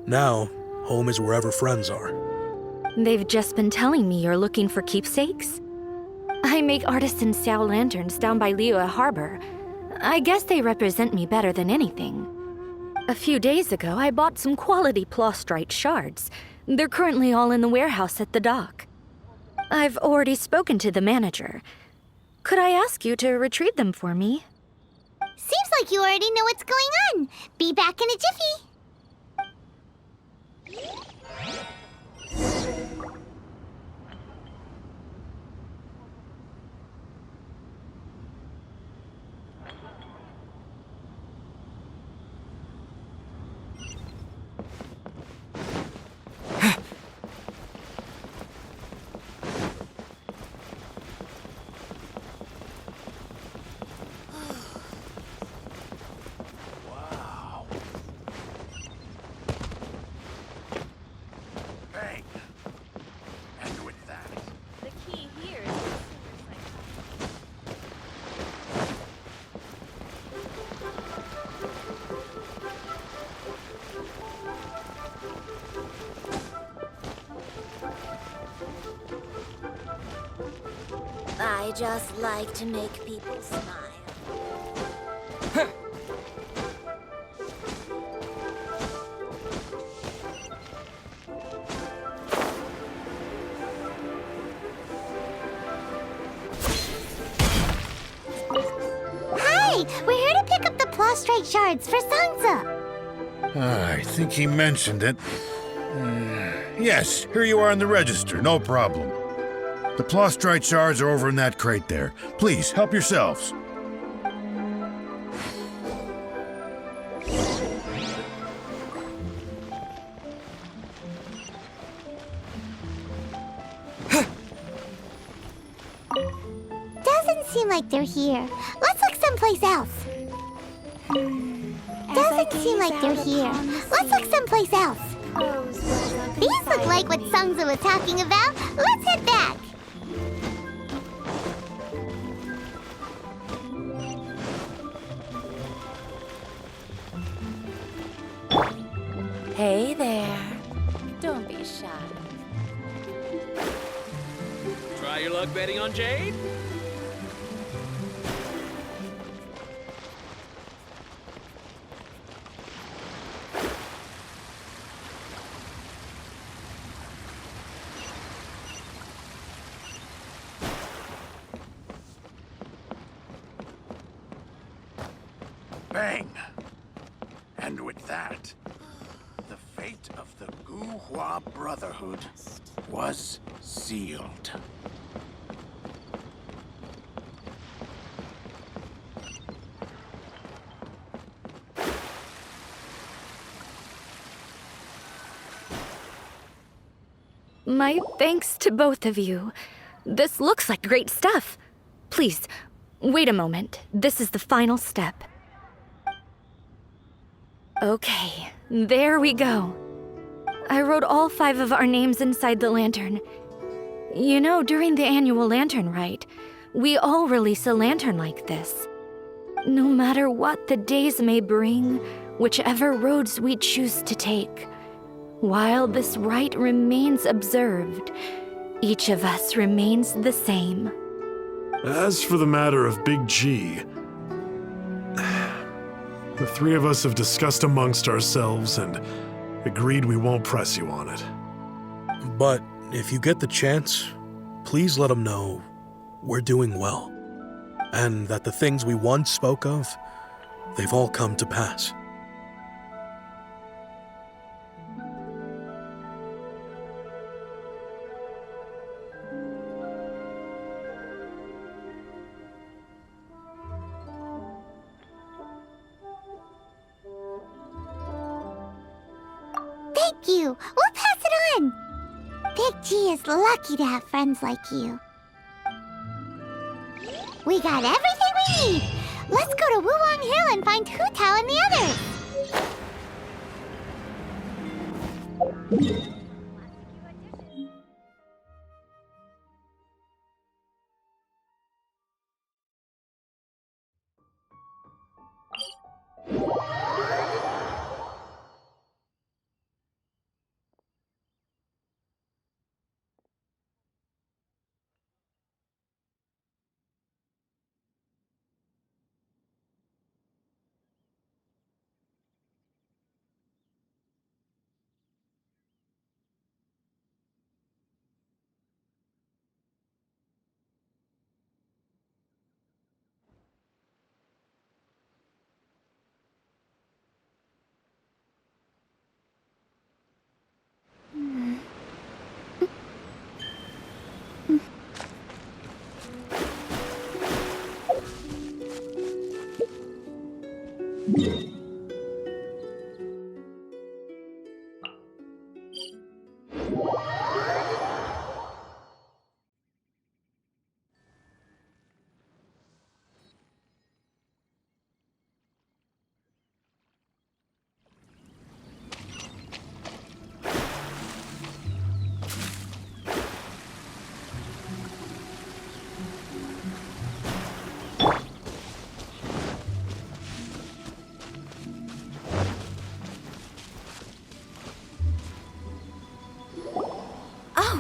Now, home is wherever friends are. They've just been telling me you're looking for keepsakes. I make artisan Sao lanterns down by Liyue Harbor. I guess they represent me better than anything. A few days ago, I bought some quality plastrite shards. They're currently all in the warehouse at the dock. I've already spoken to the manager. Could I ask you to retrieve them for me? Seems like you already know what's going on. Be back in a jiffy. I just like to make people smile. Hi, we're here to pick up the plastrite shards for Songza. I think he mentioned it. Yes, here you are in the register, no problem. The plastrite shards are over in that crate there. Please, help yourselves. Doesn't seem like they're here. Let's look someplace else. Doesn't seem like they're here. Let's look someplace else. These look like what Songza was talking about. Let's head back. Hey there. Don't be shy. Try your luck betting on Jade? Bang! And with that, the fate of the Guhua Brotherhood was sealed. My thanks to both of you. This looks like great stuff. Please, wait a moment. This is the final step. Okay, there we go. I wrote all 5 of our names inside the lantern. You know, during the annual lantern rite, we all release a lantern like this. No matter what the days may bring, whichever roads we choose to take, while this rite remains observed, each of us remains the same. As for the matter of Big G, the 3 of us have discussed amongst ourselves and agreed we won't press you on it. But if you get the chance, please let him know we're doing well, and that the things we once spoke of, they've all come to pass. Thank you. We'll pass it on. Big G is lucky to have friends like you. We got everything we need. Let's go to Wuwang Hill and find Hu Tao and the others.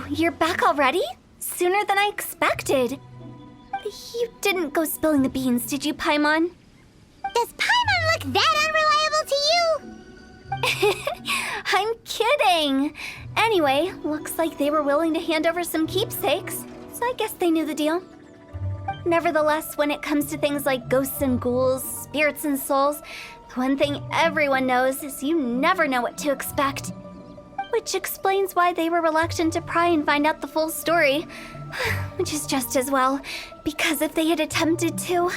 You're back already? Sooner than I expected. You didn't go spilling the beans, did you, Paimon? Does Paimon look that unreliable to you? I'm kidding. Anyway, looks like they were willing to hand over some keepsakes, so I guess they knew the deal. Nevertheless, when it comes to things like ghosts and ghouls, spirits and souls, the one thing everyone knows is you never know what to expect. Which explains why they were reluctant to pry and find out the full story. Which is just as well, because if they had attempted to,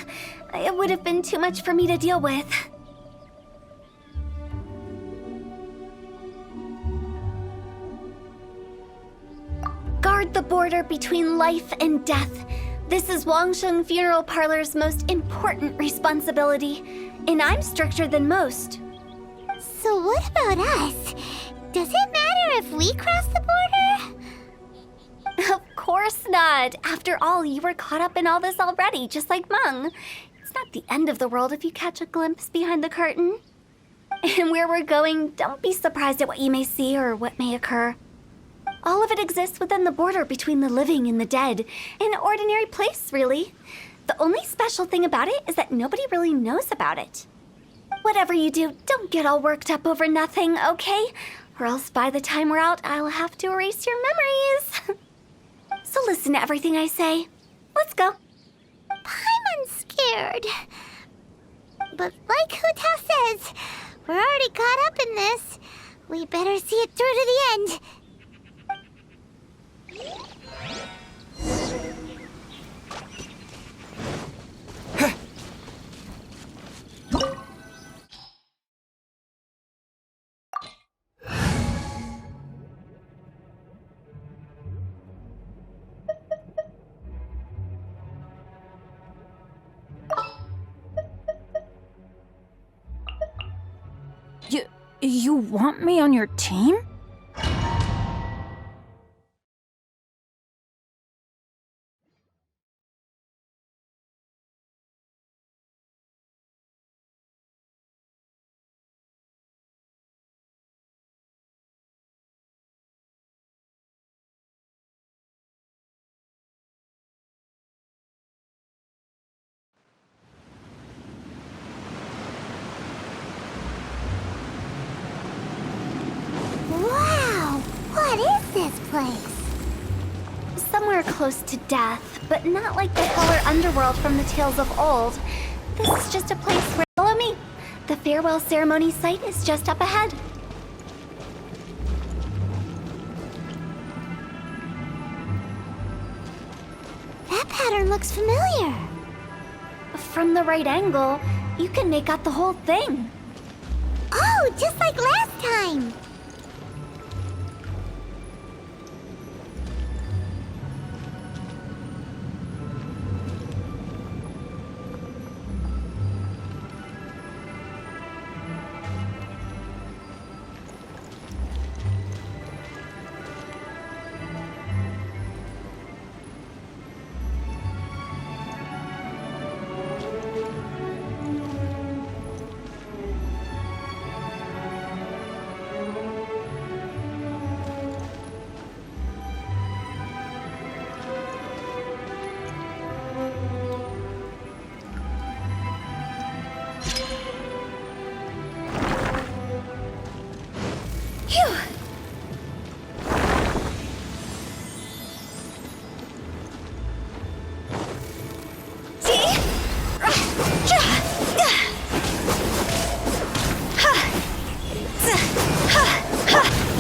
it would have been too much for me to deal with. Guard the border between life and death. This is Wangsheng Funeral Parlor's most important responsibility, and I'm stricter than most. So what about us? Does it matter if we cross the border? Of course not. After all, you were caught up in all this already, just like Meng. It's not the end of the world if you catch a glimpse behind the curtain. And where we're going, don't be surprised at what you may see or what may occur. All of it exists within the border between the living and the dead. An ordinary place, really. The only special thing about it is that nobody really knows about it. Whatever you do, don't get all worked up over nothing, okay? Or else by the time we're out, I'll have to erase your memories. So listen to everything I say. Let's go. Paimon's scared. But like Hu Tao says, we're already caught up in this. We better see it through to the end. You want me on your team? Wow! What is this place? Somewhere close to death, but not like the hell or underworld from the tales of old. This is just a place where... Follow me! The farewell ceremony site is just up ahead. That pattern looks familiar. From the right angle, you can make out the whole thing. Oh, just like last time.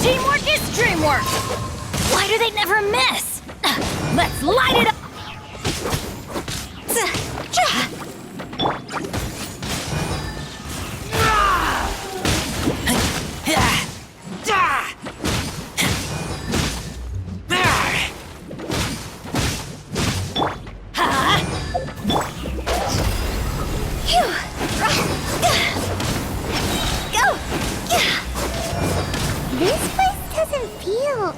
Teamwork is dreamwork! Why do they never miss? Let's light it up! This place doesn't feel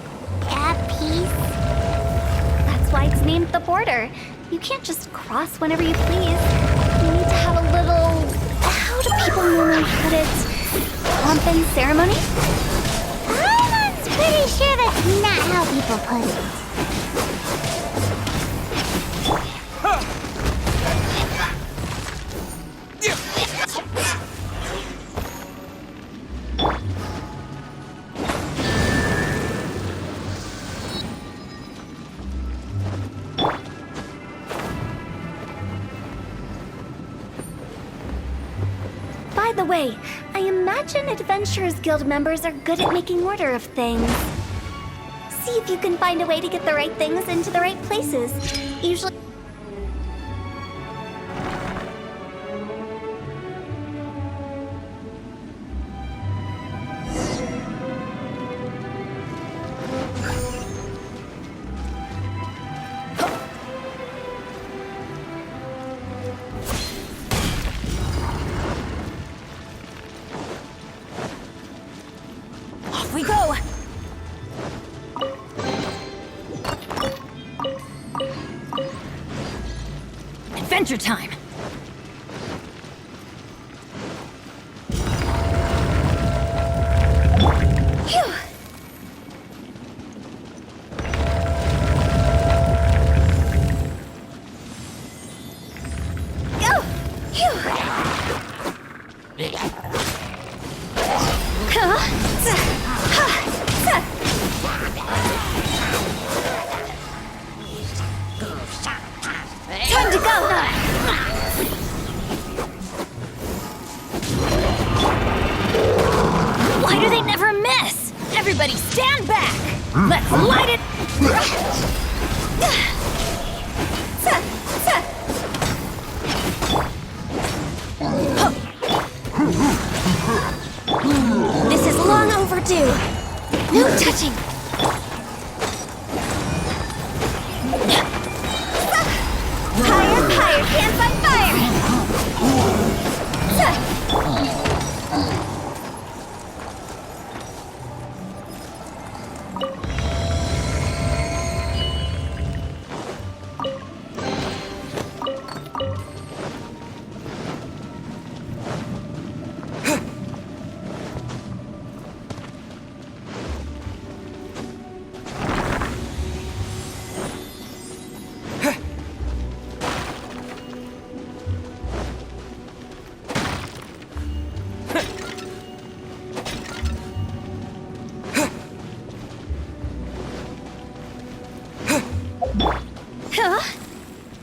at peace. That's why it's named the border. You can't just cross whenever you please. You need to have a little... How do people normally put it? Pomp and ceremony? I'm pretty sure that's not how people put it. By the way, I imagine Adventurers Guild members are good at making order of things. See if you can find a way to get the right things into the right places. Usually... Off we go! Adventure time! Phew! Go! Phew! Time to go! This is long overdue. No touching. Higher, higher, hands on fire!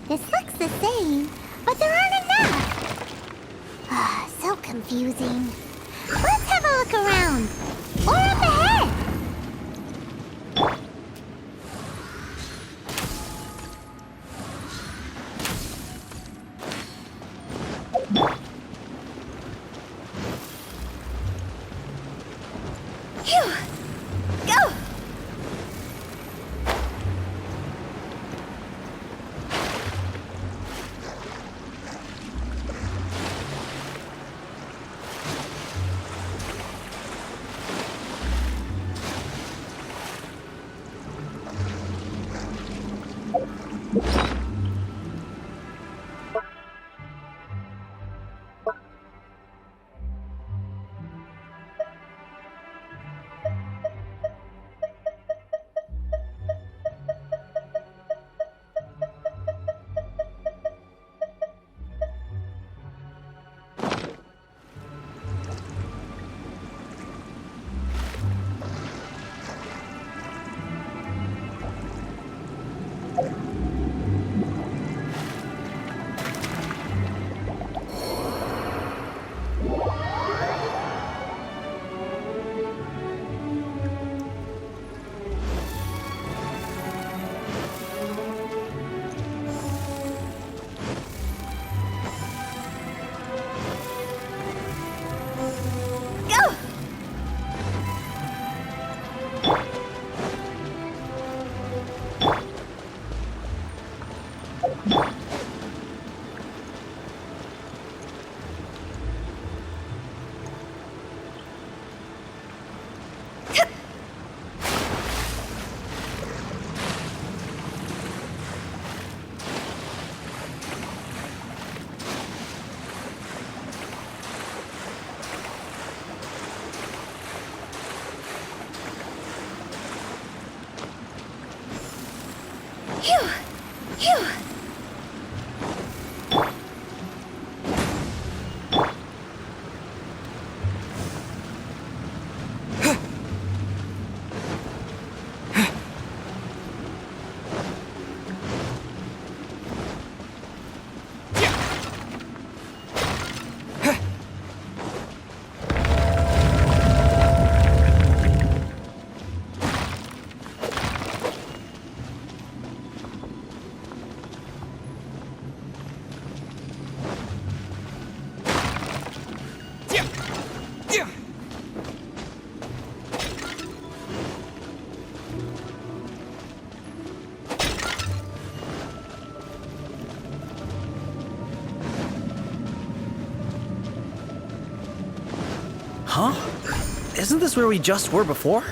This looks the same, but there aren't enough. So confusing. Let's have a look around. Or up ahead. Phew! Go! Phew! Phew! Huh? Isn't this where we just were before?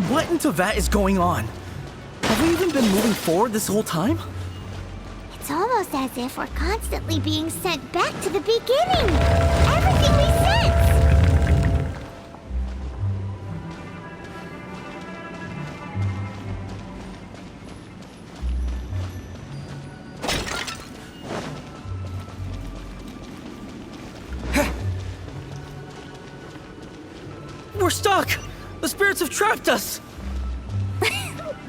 What in Tevat is going on? Have we even been moving forward this whole time? It's almost as if we're constantly being sent back to the beginning. Everything we sense. We're stuck! The spirits have trapped us!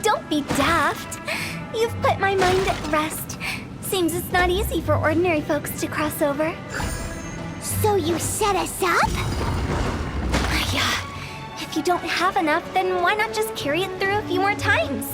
Don't be daft. You've put my mind at rest. Seems it's not easy for ordinary folks to cross over. So you set us up? Yeah. If you don't have enough, then why not just carry it through a few more times?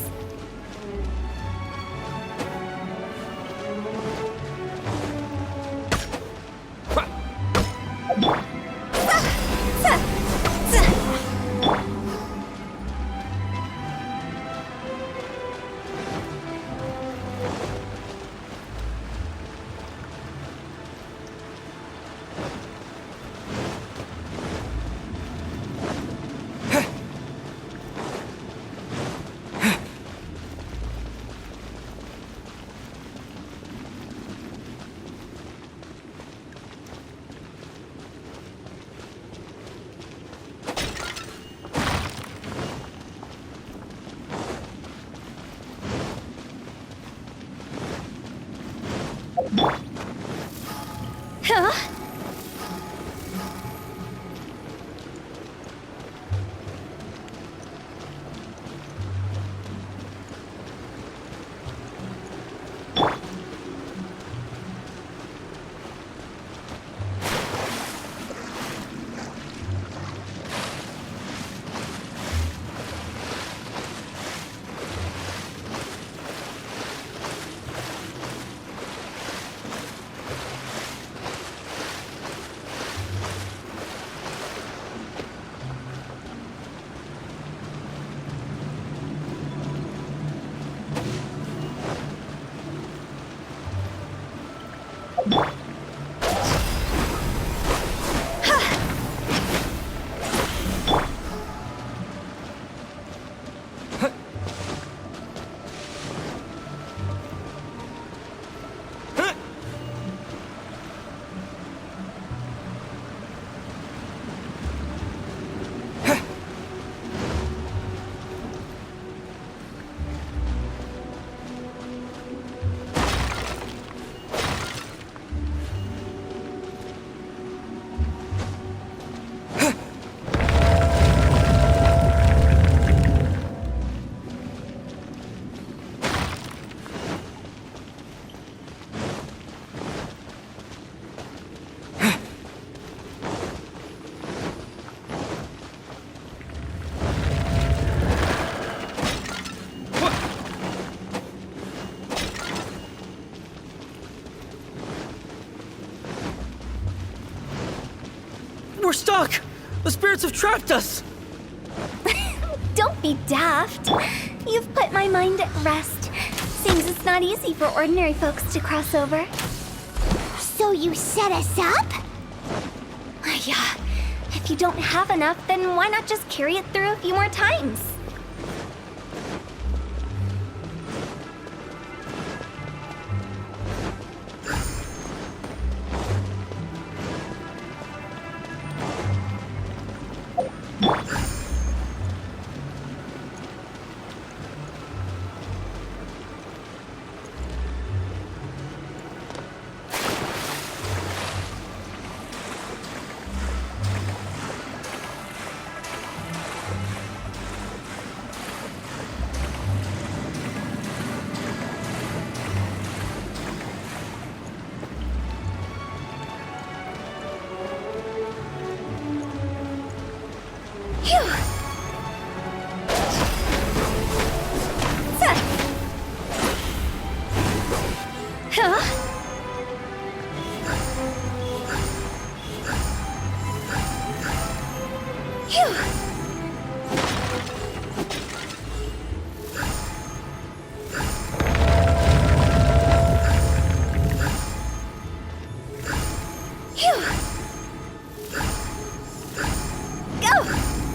Huh? We're stuck! The spirits have trapped us! Don't be daft. You've put my mind at rest. Seems it's not easy for ordinary folks to cross over. So you set us up? Yeah. If you don't have enough, then why not just carry it through a few more times?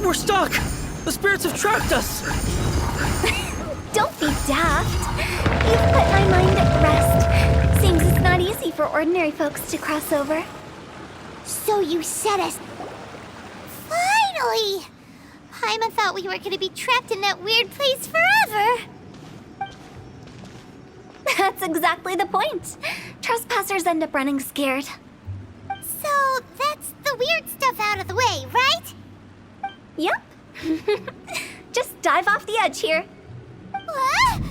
We're stuck! The spirits have trapped us! Don't be daft. You've put my mind at rest. Seems it's not easy for ordinary folks to cross over. So you set us... Finally! Paimon thought we were going to be trapped in that weird place forever. That's exactly the point. Trespassers end up running scared. So that's the weird stuff out of the way, right? Yep. Just dive off the edge here. What?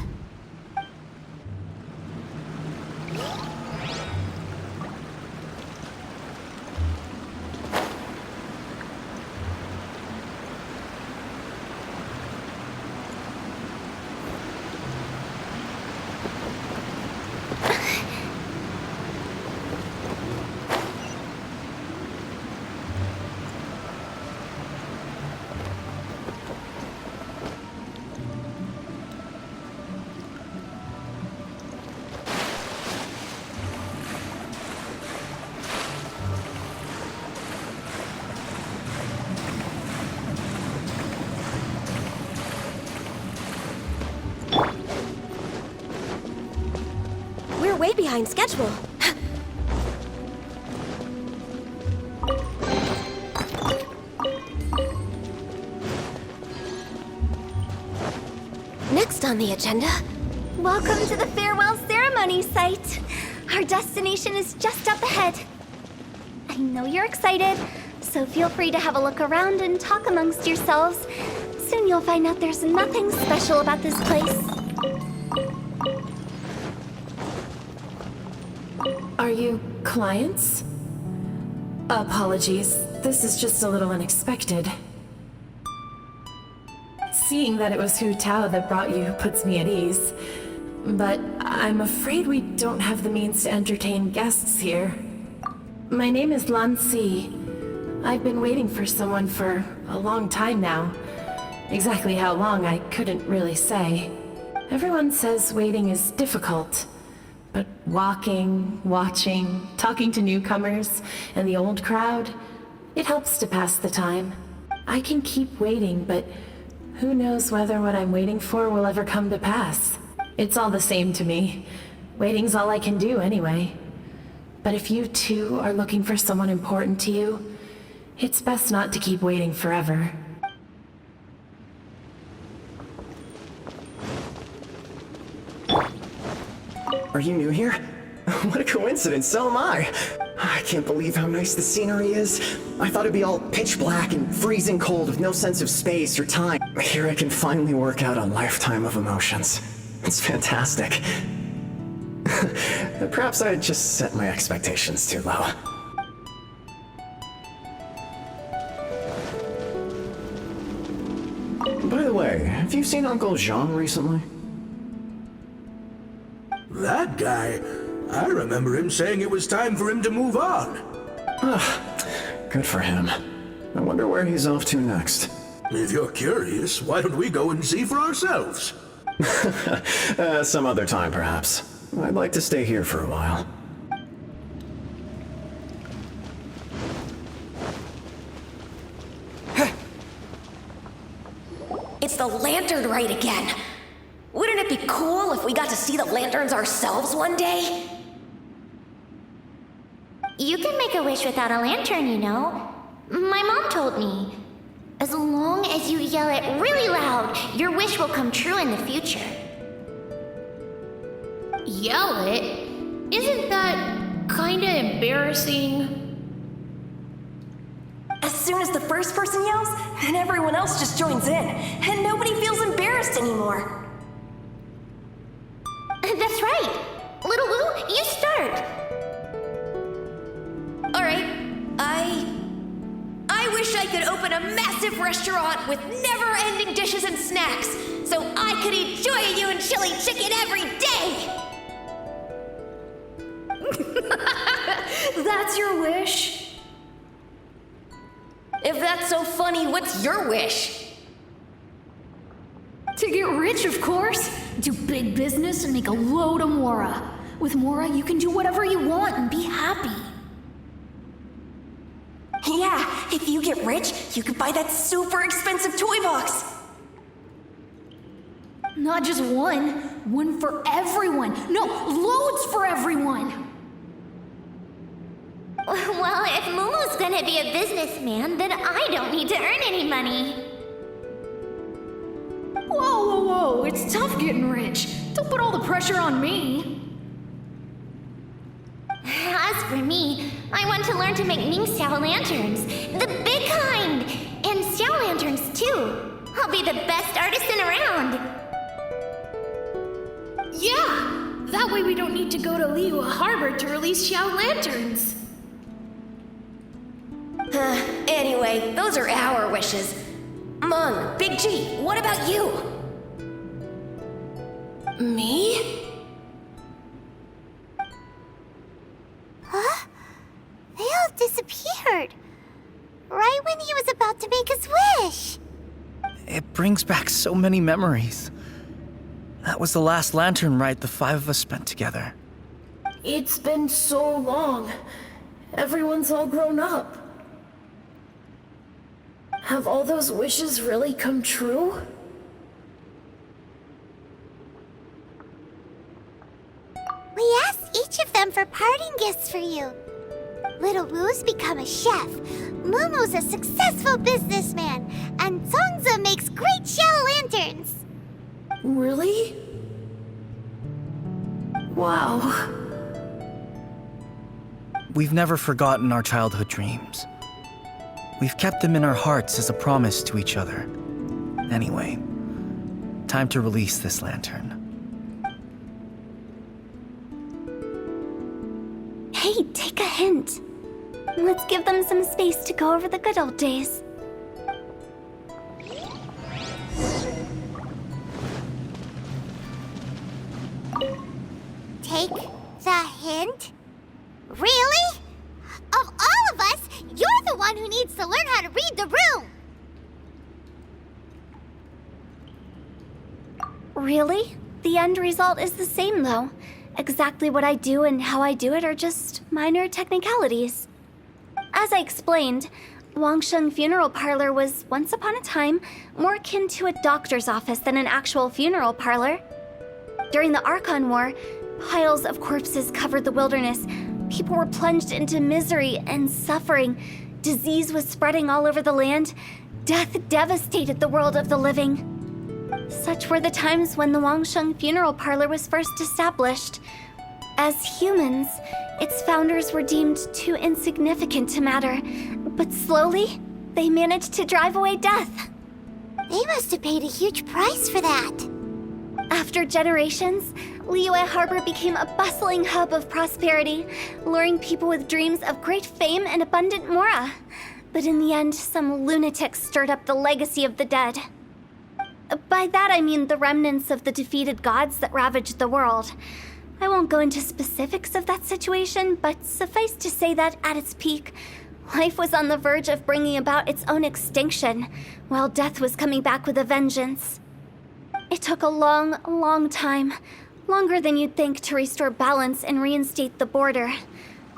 We're way behind schedule. Next on the agenda. Welcome to the farewell ceremony site. Our destination is just up ahead. I know you're excited, so feel free to have a look around and talk amongst yourselves. Soon you'll find out there's nothing special about this place. Are you clients? Apologies, this is just a little unexpected. Seeing that it was Hu Tao that brought you puts me at ease. But I'm afraid we don't have the means to entertain guests here. My name is Lan Si. I've been waiting for someone for a long time now. Exactly how long, I couldn't really say. Everyone says waiting is difficult. But walking, watching, talking to newcomers, and the old crowd, it helps to pass the time. I can keep waiting, but who knows whether what I'm waiting for will ever come to pass. It's all the same to me. Waiting's all I can do anyway. But if you too are looking for someone important to you, it's best not to keep waiting forever. Are you new here? What a coincidence, so am I. I can't believe how nice the scenery is. I thought it'd be all pitch black and freezing cold with no sense of space or time. Here I can finally work out a lifetime of emotions. It's fantastic. Perhaps I just set my expectations too low. By the way, have you seen Uncle Jean recently? That guy? I remember him saying it was time for him to move on. Good for him. I wonder where he's off to next. If you're curious, why don't we go and see for ourselves? Some other time, perhaps. I'd like to stay here for a while. It's the lantern rite again. Wouldn't it be cool if we got to see the lanterns ourselves one day? You can make a wish without a lantern, you know. My mom told me. As long as you yell it really loud, your wish will come true in the future. Yell it? Isn't that kinda embarrassing? As soon as the first person yells, then everyone else just joins in, and nobody feels embarrassed anymore. That's right. Little Wu, you start. Alright, I wish I could open a massive restaurant with never-ending dishes and snacks, so I could eat Joy-You and chili chicken every day! That's your wish? If that's so funny, what's your wish? To get rich, of course. Do big business and make a load of Mora. With Mora, you can do whatever you want and be happy. Yeah, if you get rich, you could buy that super expensive toy box. Not just one for everyone. No, loads for everyone. Well, if Momo's gonna be a businessman, then I don't need to earn any money. Whoa, it's tough getting rich. Don't put all the pressure on me. As for me, I want to learn to make Ming Xiao lanterns, the big kind, and Xiao lanterns too. I'll be the best artisan around. Yeah, that way we don't need to go to Liyue Harbor to release Xiao lanterns. Anyway, those are our wishes. Mung, Big G, what about you? Me? Huh? They all disappeared. Right when he was about to make his wish. It brings back so many memories. That was the last lantern ride the 5 of us spent together. It's been so long. Everyone's all grown up. Have all those wishes really come true? We asked each of them for parting gifts for you. Little Wu's become a chef, Momo's a successful businessman, and Zongza makes great Xiao lanterns. Really? Wow. We've never forgotten our childhood dreams. We've kept them in our hearts as a promise to each other. Anyway, time to release this lantern. Hey, take a hint. Let's give them some space to go over the good old days. Take the hint? Really? Of all of us, you're the one who needs to learn how to read the room! Really? The end result is the same, though. Exactly what I do and how I do it are just minor technicalities. As I explained, Wangsheng Funeral Parlor was, once upon a time, more akin to a doctor's office than an actual funeral parlor. During the Archon War, piles of corpses covered the wilderness. People were plunged into misery and suffering. Disease was spreading all over the land. Death devastated the world of the living. Such were the times when the Wangsheng Funeral Parlor was first established. As humans, its founders were deemed too insignificant to matter, but slowly, they managed to drive away death. They must have paid a huge price for that. After generations, Liyue Harbor became a bustling hub of prosperity, luring people with dreams of great fame and abundant mora. But in the end, some lunatics stirred up the legacy of the dead. By that I mean the remnants of the defeated gods that ravaged the world. I won't go into specifics of that situation, but suffice to say that at its peak, life was on the verge of bringing about its own extinction, while death was coming back with a vengeance. It took a long, long time, longer than you'd think, to restore balance and reinstate the border.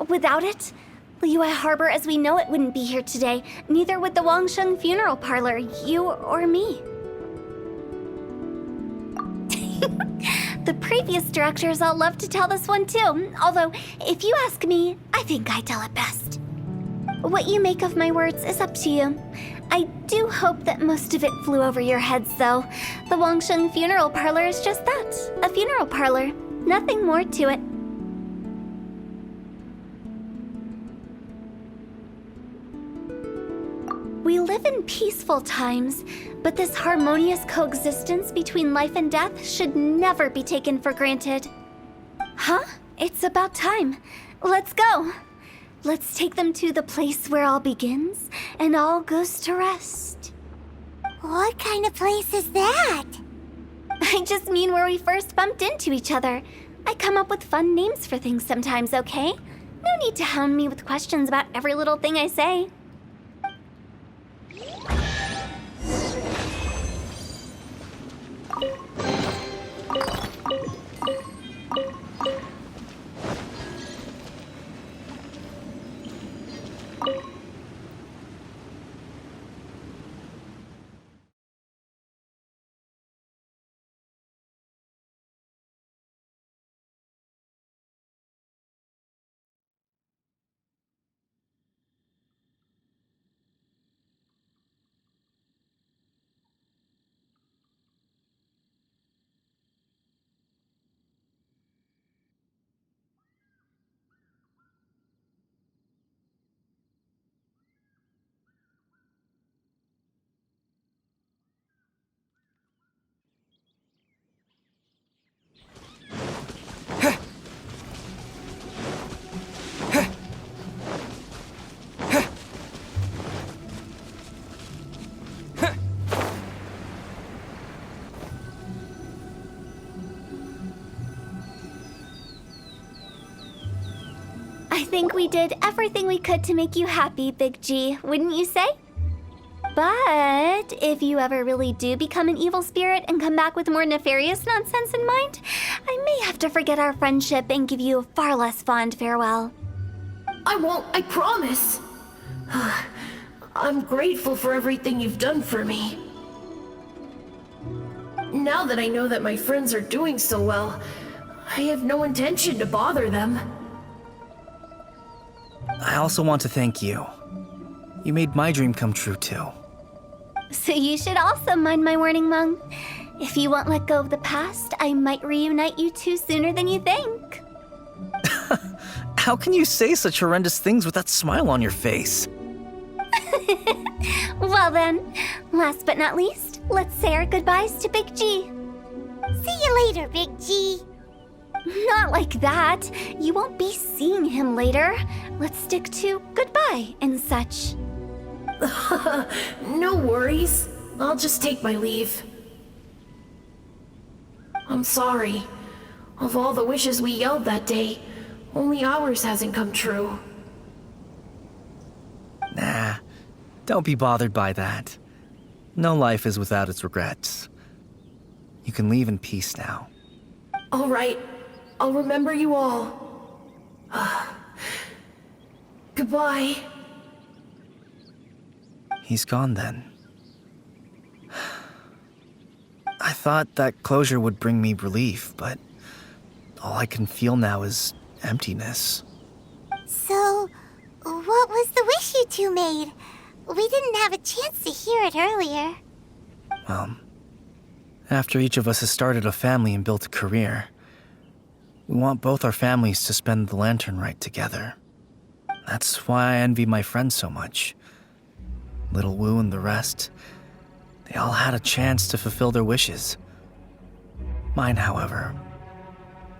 Without it, Liyue Harbor as we know it wouldn't be here today, neither would the Wangsheng Funeral Parlor, you or me. The previous directors all love to tell this one too, although, if you ask me, I think I tell it best. What you make of my words is up to you. I do hope that most of it flew over your heads, though. The Wangsheng Funeral Parlor is just that, a funeral parlor. Nothing more to it. We live in peaceful times, but this harmonious coexistence between life and death should never be taken for granted. Huh? It's about time. Let's go. Let's take them to the place where all begins and all goes to rest. What kind of place is that? I just mean where we first bumped into each other. I come up with fun names for things sometimes, okay? No need to hound me with questions about every little thing I say. think we did everything we could to make you happy, Big G, wouldn't you say? But if you ever really do become an evil spirit and come back with more nefarious nonsense in mind, I may have to forget our friendship and give you a far less fond farewell. I won't, I promise. I'm grateful for everything you've done for me. Now that I know that my friends are doing so well, I have no intention to bother them. I also want to thank you. You made my dream come true, too. So you should also mind my warning, Mung. If you won't let go of the past, I might reunite you two sooner than you think. How can you say such horrendous things with that smile on your face? Well then, last but not least, let's say our goodbyes to Big G. See you later, Big G. Not like that. You won't be seeing him later. Let's stick to goodbye and such. No worries. I'll just take my leave. I'm sorry. Of all the wishes we yelled that day, only ours hasn't come true. Nah, don't be bothered by that. No life is without its regrets. You can leave in peace now. All right. I'll remember you all. Goodbye. He's gone then. I thought that closure would bring me relief, but all I can feel now is emptiness. So, what was the wish you two made? We didn't have a chance to hear it earlier. Well, after each of us has started a family and built a career, we want both our families to spend the lantern rite together. That's why I envy my friends so much. Little Wu and the rest, they all had a chance to fulfill their wishes. Mine, however,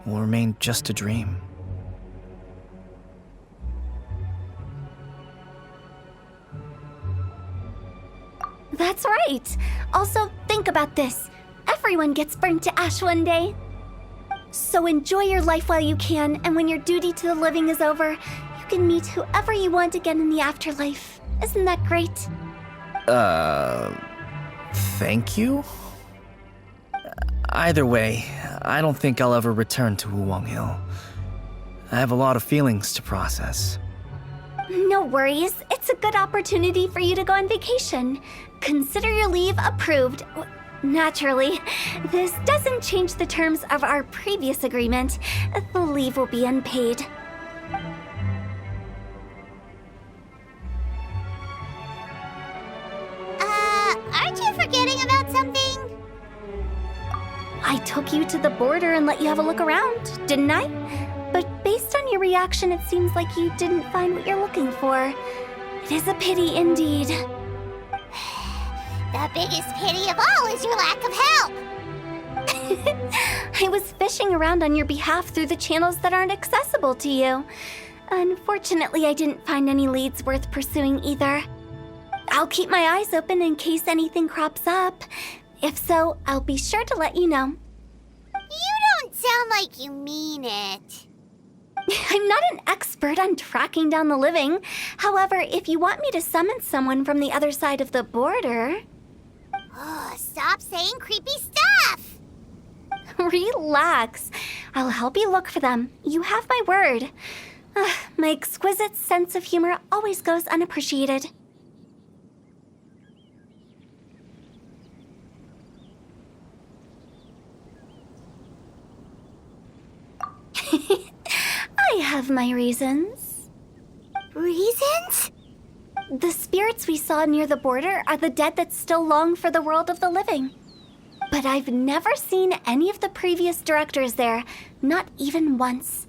will remain just a dream. That's right. Also, think about this. Everyone gets burnt to ash one day. So enjoy your life while you can, and when your duty to the living is over, you can meet whoever you want again in the afterlife. Isn't that great? Thank you? Either way, I don't think I'll ever return to Wuwang Hill. I have a lot of feelings to process. No worries. It's a good opportunity for you to go on vacation. Consider your leave approved. Naturally, this doesn't change the terms of our previous agreement. The leave will be unpaid. Aren't you forgetting about something? I took you to the border and let you have a look around, didn't I? But based on your reaction, it seems like you didn't find what you're looking for. It is a pity indeed. The biggest pity of all is your lack of help. I was fishing around on your behalf through the channels that aren't accessible to you. Unfortunately, I didn't find any leads worth pursuing either. I'll keep my eyes open in case anything crops up. If so, I'll be sure to let you know. You don't sound like you mean it. I'm not an expert on tracking down the living. However, if you want me to summon someone from the other side of the border... Oh, stop saying creepy stuff! Relax. I'll help you look for them. You have my word. My exquisite sense of humor always goes unappreciated. I have my reasons. Reasons? The spirits we saw near the border are the dead that still long for the world of the living. But I've never seen any of the previous directors there, not even once.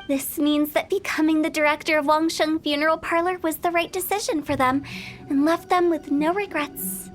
This means that becoming the director of Wangsheng Funeral Parlor was the right decision for them, and left them with no regrets.